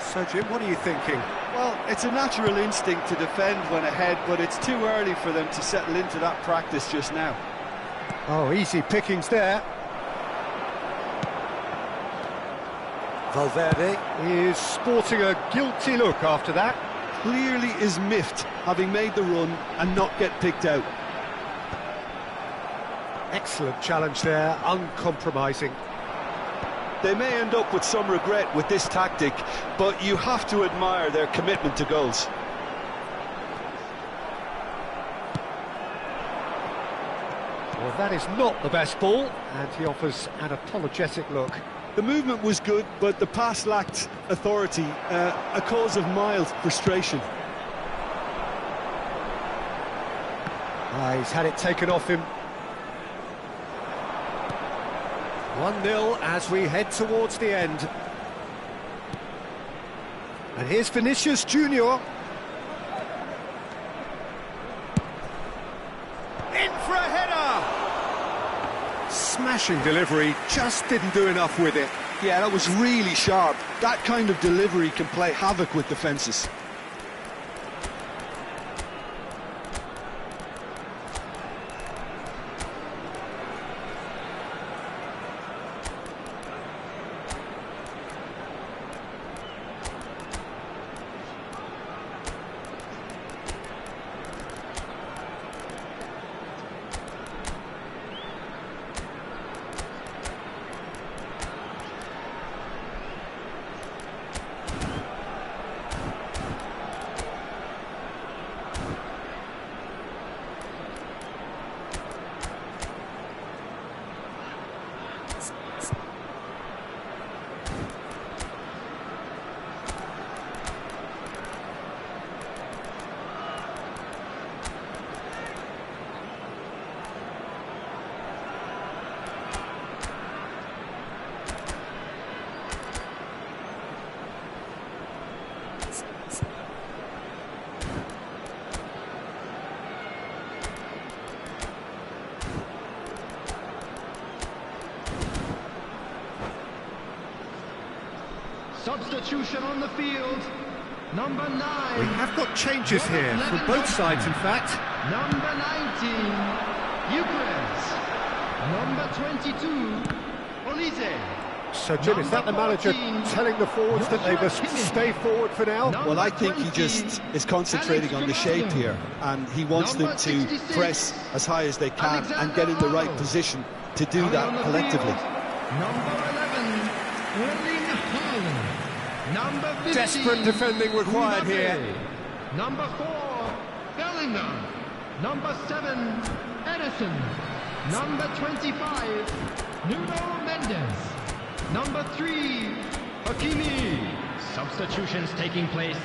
So, Jim, what are you thinking?
Well, it's a natural instinct to defend when ahead, but it's too early for them to settle into that practice just now.
Oh, easy pickings there. Valverde is sporting a guilty look after that.
Clearly is miffed, having made the run and not get picked out.
Excellent challenge there, uncompromising.
They may end up with some regret with this tactic, but you have to admire their commitment to goals.
Well, that is not the best ball, and he offers an apologetic look.
The movement was good, but the pass lacked authority, a cause of mild frustration.
He's had it taken off him. 1-0 as we head towards the end. And here's Vinicius Junior. In for a header! Smashing delivery, just didn't do enough with it.
Yeah, that was really sharp. That kind of delivery can play havoc with defences.
Substitution on the field. Number 9.
We have got changes here from both sides, in fact.
Number 19, Eucharist. Number 22, Olise.
So, Jim, is that the manager telling the forwards that they must stay forward for now?
Well, I think he just is concentrating on the shape here, and he wants them to press as high as they can and get in the right position to do that collectively.
Number 11, Erling Haaland. Number 15,
Desperate defending required here.
Number 4, Bellingham. Number 7, Edison. Number 25, Nuno Mendes. Number 3, Hakimi. Substitutions taking place.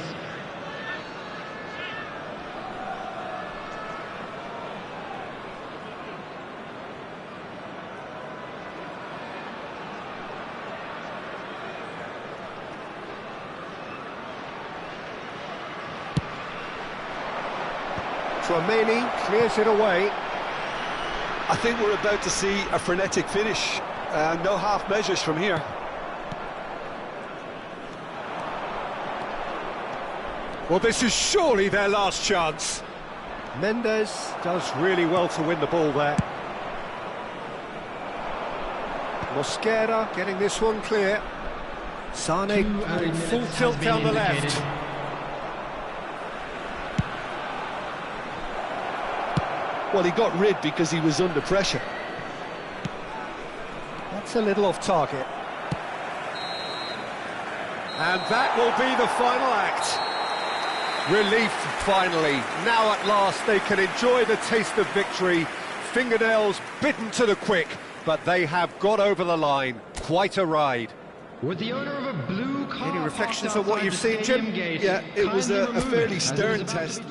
Tchouameni clears it away.
I think we're about to see a frenetic finish. No half measures from here.
Well, this is surely their last chance. Mendes does really well to win the ball there. Mosquera getting this one clear. Sane going full tilt down the left.
Well, he got rid because he was under pressure.
That's a little off target. And that will be the final act. Relief, finally. Now at last they can enjoy the taste of victory. Fingernails bitten to the quick, but they have got over the line. Quite a ride.
With the owner of a blue
Any reflections on what you've seen, Jim?
Yeah, it was a fairly stern test.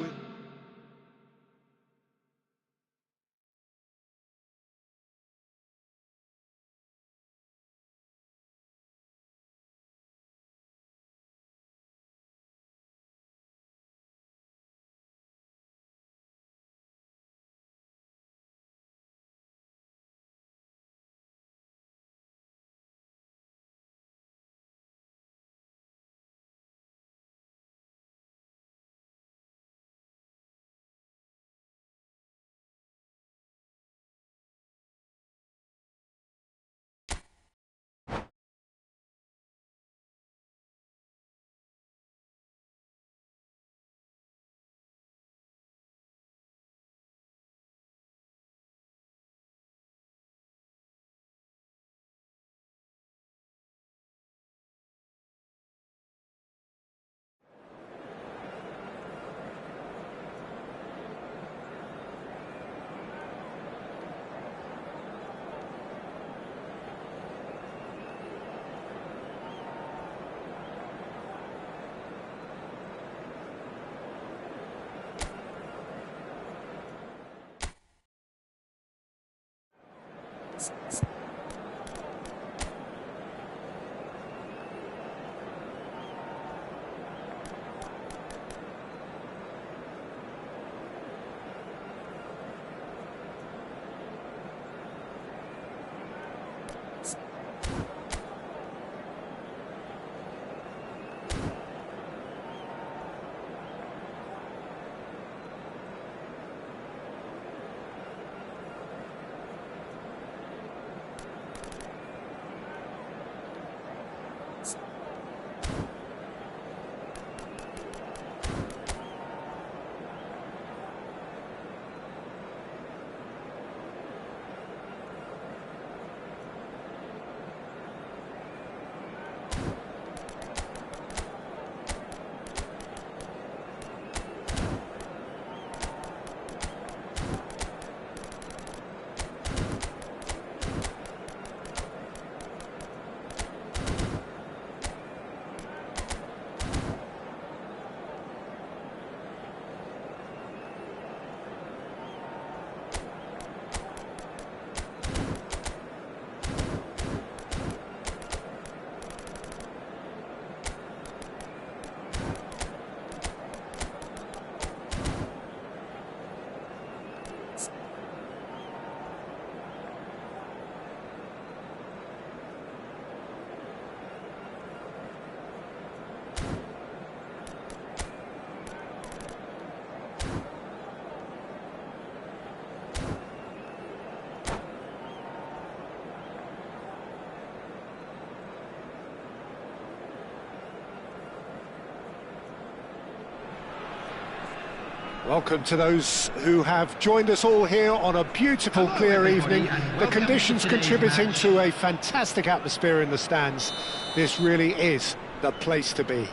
Welcome to those who have joined us all here on a beautiful, clear evening. The conditions contributing to a fantastic atmosphere in the stands. This really is the place to be. And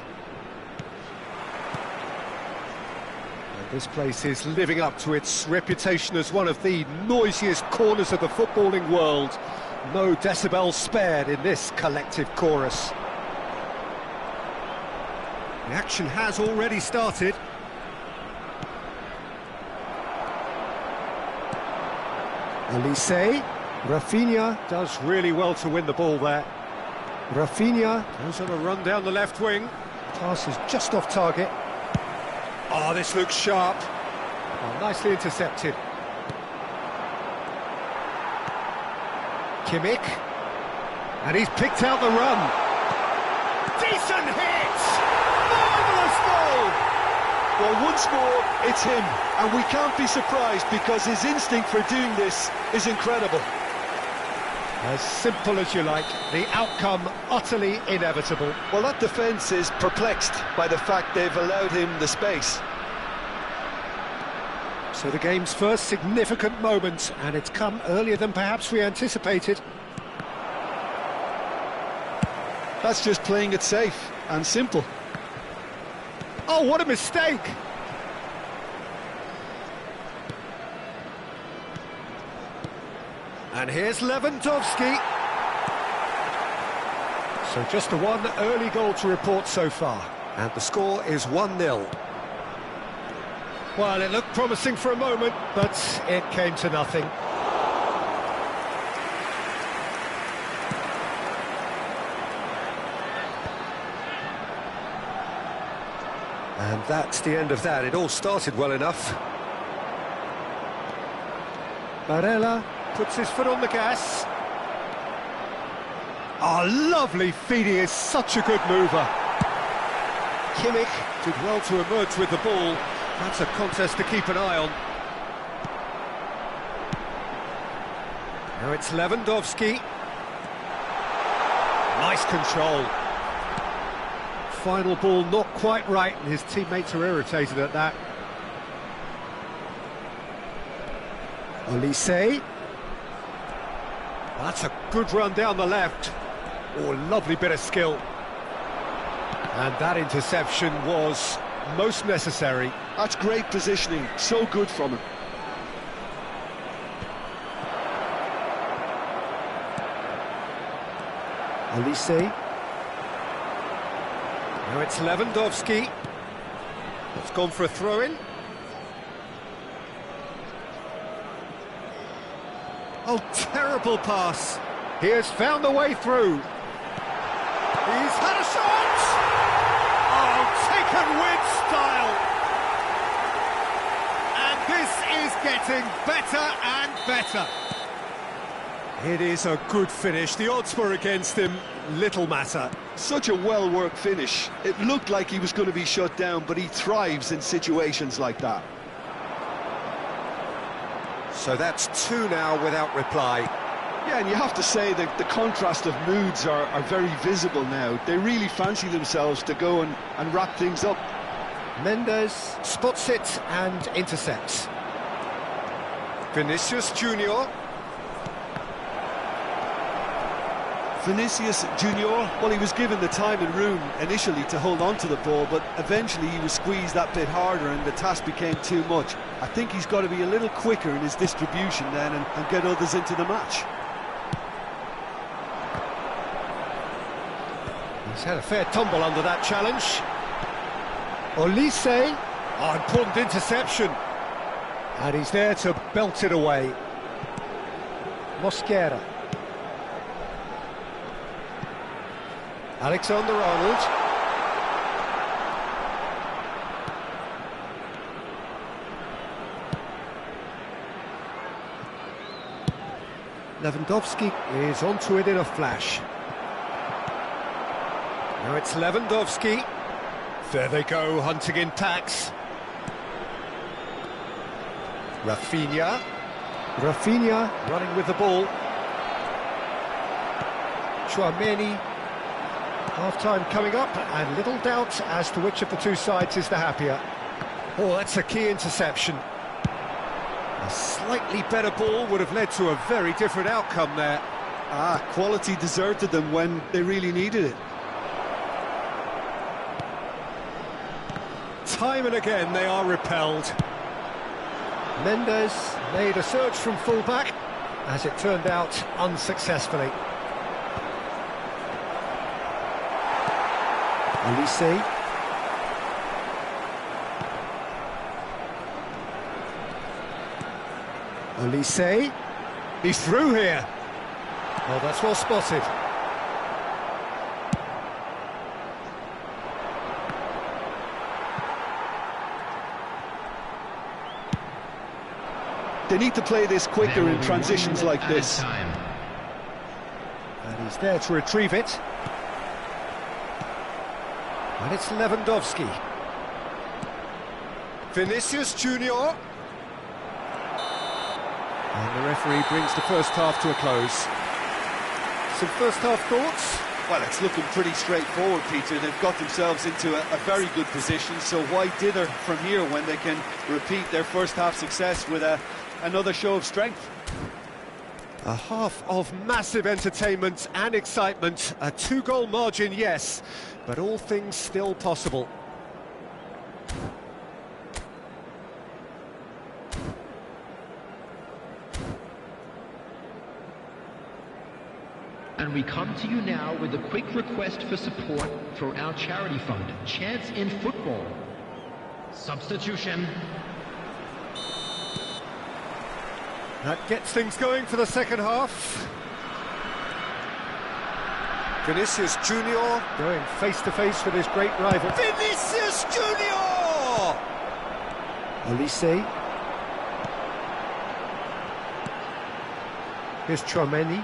this place is living up to its reputation as one of the noisiest corners of the footballing world. No decibels spared in this collective chorus. The action has already started. Elise, Rafinha does really well to win the ball there. Rafinha goes on a run down the left wing. Pass is just off target. Oh, this looks sharp. Oh, nicely intercepted. Kimmich. And he's picked out the run. Decent hit! Marvellous ball!
Well, once more, it's him, and we can't be surprised because his instinct for doing this is incredible.
As simple as you like, the outcome utterly inevitable.
Well, that defence is perplexed by the fact they've allowed him the space.
So the game's first significant moment, and it's come earlier than perhaps we anticipated.
That's just playing it safe and simple.
Oh, what a mistake! And here's Lewandowski. So just the one early goal to report so far. And the score is 1-0. Well, it looked promising for a moment, but it came to nothing. And that's the end of that. It all started well enough. Barella puts his foot on the gas. Oh, lovely feed. He is such a good mover. Kimmich did well to emerge with the ball. That's a contest to keep an eye on. Now it's Lewandowski. Nice control. Final ball not quite right, and his teammates are irritated at that. Olise. That's a good run down the left. Oh, lovely bit of skill. And that interception was most necessary.
That's great positioning, so good from him.
Olise. Now it's Lewandowski. It's gone for a throw-in. Oh, terrible pass. He has found a way through. He's had a shot! Oh, taken with style. And this is getting better and better. It is a good finish. The odds were against him. Little matter.
Such a well-worked finish. It looked like he was going to be shut down, but he thrives in situations like that.
So that's two now without reply.
Yeah, and you have to say that the contrast of moods are very visible now. They really fancy themselves to go and wrap things up.
Mendes spots it and intercepts. Vinicius Junior.
Vinicius Junior, well, he was given the time and room initially to hold on to the ball, but eventually he was squeezed that bit harder and the task became too much. I think he's got to be a little quicker in his distribution then and get others into the match.
He's had a fair tumble under that challenge. Olise. Oh, important interception. And he's there to belt it away. Mosquera. Alexander-Arnold. Lewandowski is onto it in a flash. Now it's Lewandowski. There they go, hunting in packs. Rafinha. Rafinha running with the ball. Tchouaméni. Half-time coming up, and little doubt as to which of the two sides is the happier. Oh, that's a key interception. A slightly better ball would have led to a very different outcome there.
Quality deserted them when they really needed it.
Time and again they are repelled. Mendes made a search from full-back, as it turned out unsuccessfully. Olise. Olise. He's through here. Oh, that's well spotted.
They need to play this quicker in transitions like this.
Time.
And he's there to retrieve it. And it's Lewandowski. Vinicius Junior. And the referee brings the first half to a close. Some first half thoughts?
Well, it's looking pretty straightforward, Peter. They've got themselves into a very good position, so why dither from here when they can repeat their first half success with another show of strength?
A half of massive entertainment and excitement. A two-goal margin, yes, but all things still possible.
And we come to you now with a quick request for support for our charity fund, Chance in Football. Substitution.
That gets things going for the second half.
Vinicius Junior
Going face-to-face with his great rival.
Vinicius Junior!
Olise. Here's Tchouaméni.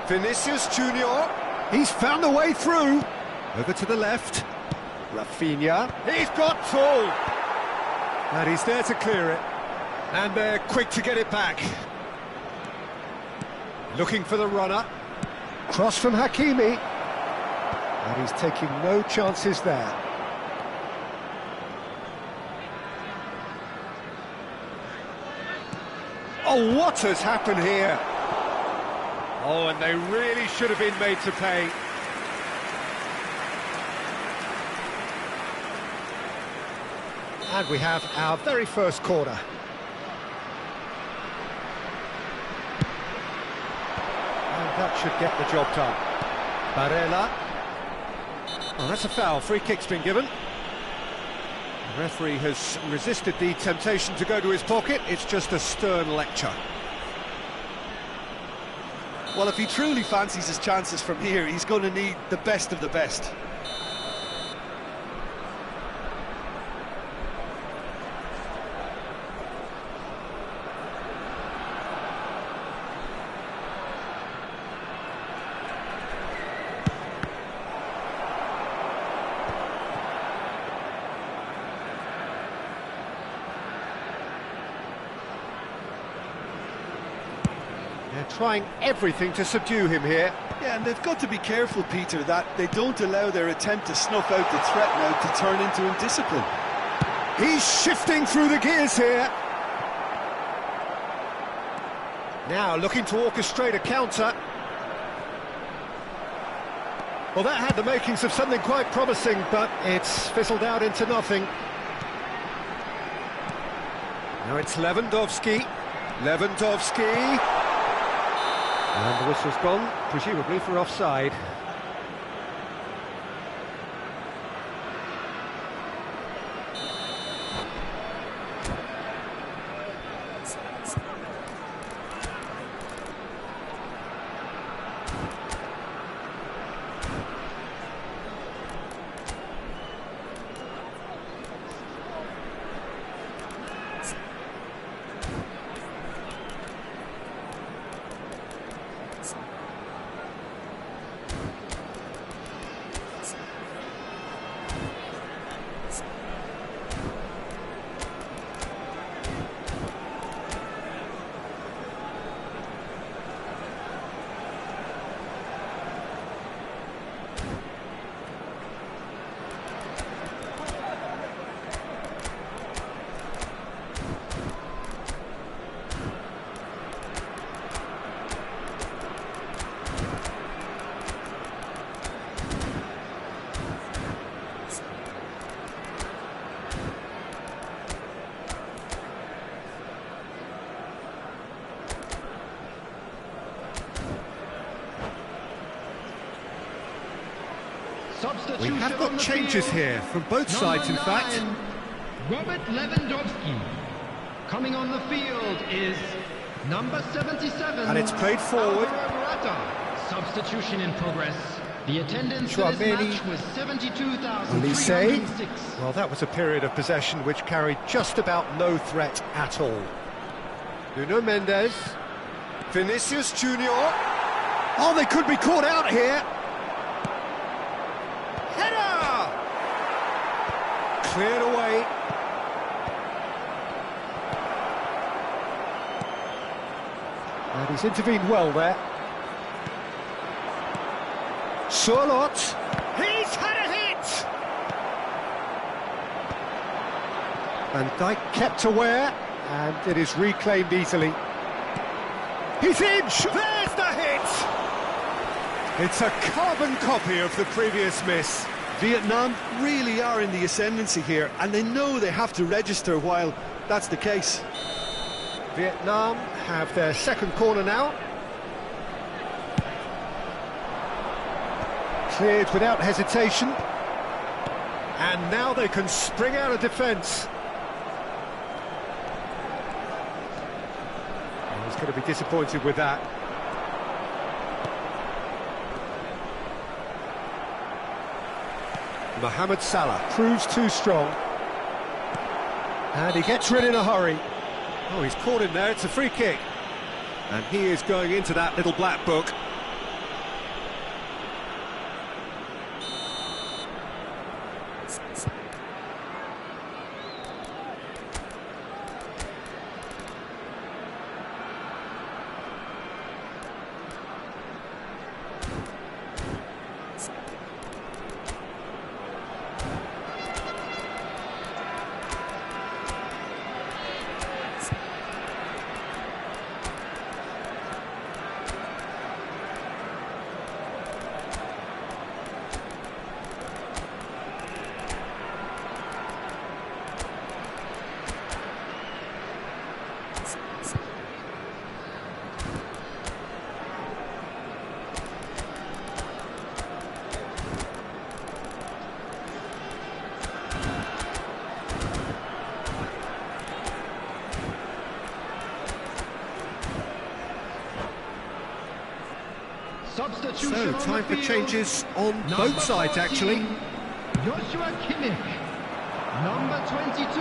Vinicius Junior.
He's found a way through. Over to the left. Rafinha. He's got full. And he's there to clear it. And they're quick to get it back. Looking for the runner. Cross from Hakimi. And he's taking no chances there. Oh, what has happened here? Oh, and they really should have been made to pay. And we have our very first corner. And that should get the job done. Barella. Oh, that's a foul. Free kick's been given. The referee has resisted the temptation to go to his pocket. It's just a stern lecture.
Well, if he truly fancies his chances from here, he's going to need the best of the best.
They're trying everything to subdue him here.
Yeah, and they've got to be careful, Peter, that they don't allow their attempt to snuff out the threat now to turn into indiscipline.
He's shifting through the gears here. Now looking to orchestrate a counter. Well, that had the makings of something quite promising, but it's fizzled out into nothing. Now it's Lewandowski. Lewandowski. And the whistle's gone, presumably for offside. We have got changes here from both sides, in fact.
Robert Lewandowski. Coming on the field is number 77.
And it's played forward.
Substitution in progress. The attendance for this match was 72,306.
Well, that was a period of possession which carried just about no threat at all. Nuno Mendes.
Vinicius Junior.
Oh, they could be caught out here. Header! Cleared away. And he's intervened well there. Sørloth. He's had a hit! Van Dijk kept aware, and it is reclaimed easily. He's in! There's the hit! It's a carbon copy of the previous miss.
Vietnam really are in the ascendancy here, and they know they have to register while that's the case.
Vietnam have their second corner now. Cleared without hesitation. And now they can spring out of defence. Oh, he's going to be disappointed with that. Mohamed Salah proves too strong. And he gets rid in a hurry. Oh, he's caught him there, it's a free kick. And he is going into that little black book. So, time for changes on both sides, actually.
Joshua Kimmich. Number 22,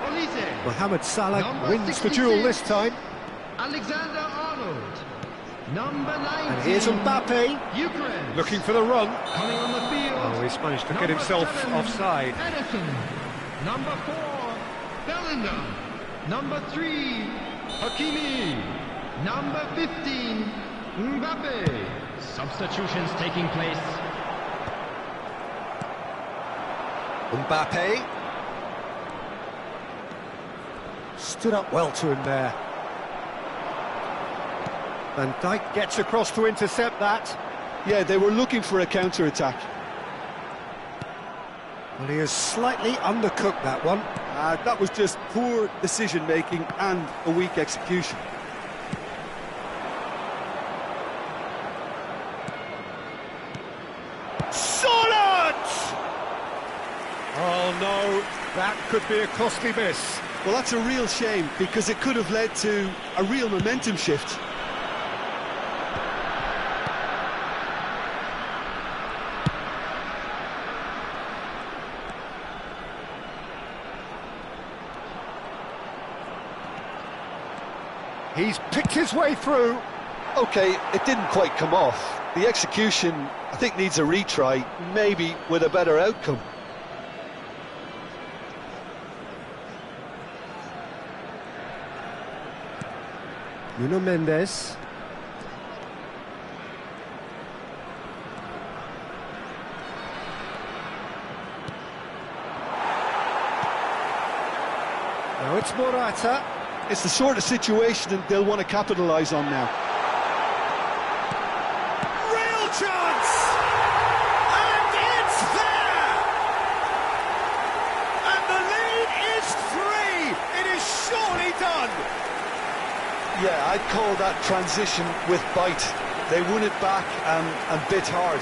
Olise.
Mohamed Salah
Number
wins the
66,
duel this time.
Alexander Arnold. Number 19,
And here's Mbappe,
Ukraine.
looking for the run.
Coming on the field.
Oh, he's managed to get
Number
himself
7,
offside.
Edison. Number 4, Bellingham. Number 3, Hakimi. Number 15, Mbappe.
Substitutions taking place.
Mbappe stood up well to him there. Van Dijk gets across to intercept that.
Yeah, they were looking for a counter-attack.
Well, he has slightly undercooked that one.
That was just poor decision-making and a weak execution.
Oh no, that could be a costly miss.
Well, that's a real shame, because it could have led to a real momentum shift.
He's picked his way through.
OK, it didn't quite come off. The execution, I think, needs a retry, maybe with a better outcome.
Nuno Mendes. Now it's Morata.
It's the sort of situation they'll want to capitalise on now.
Real chance! And it's there! And the lead is 3! It is surely done!
Yeah, I'd call that transition with bite. They won it back and bit hard.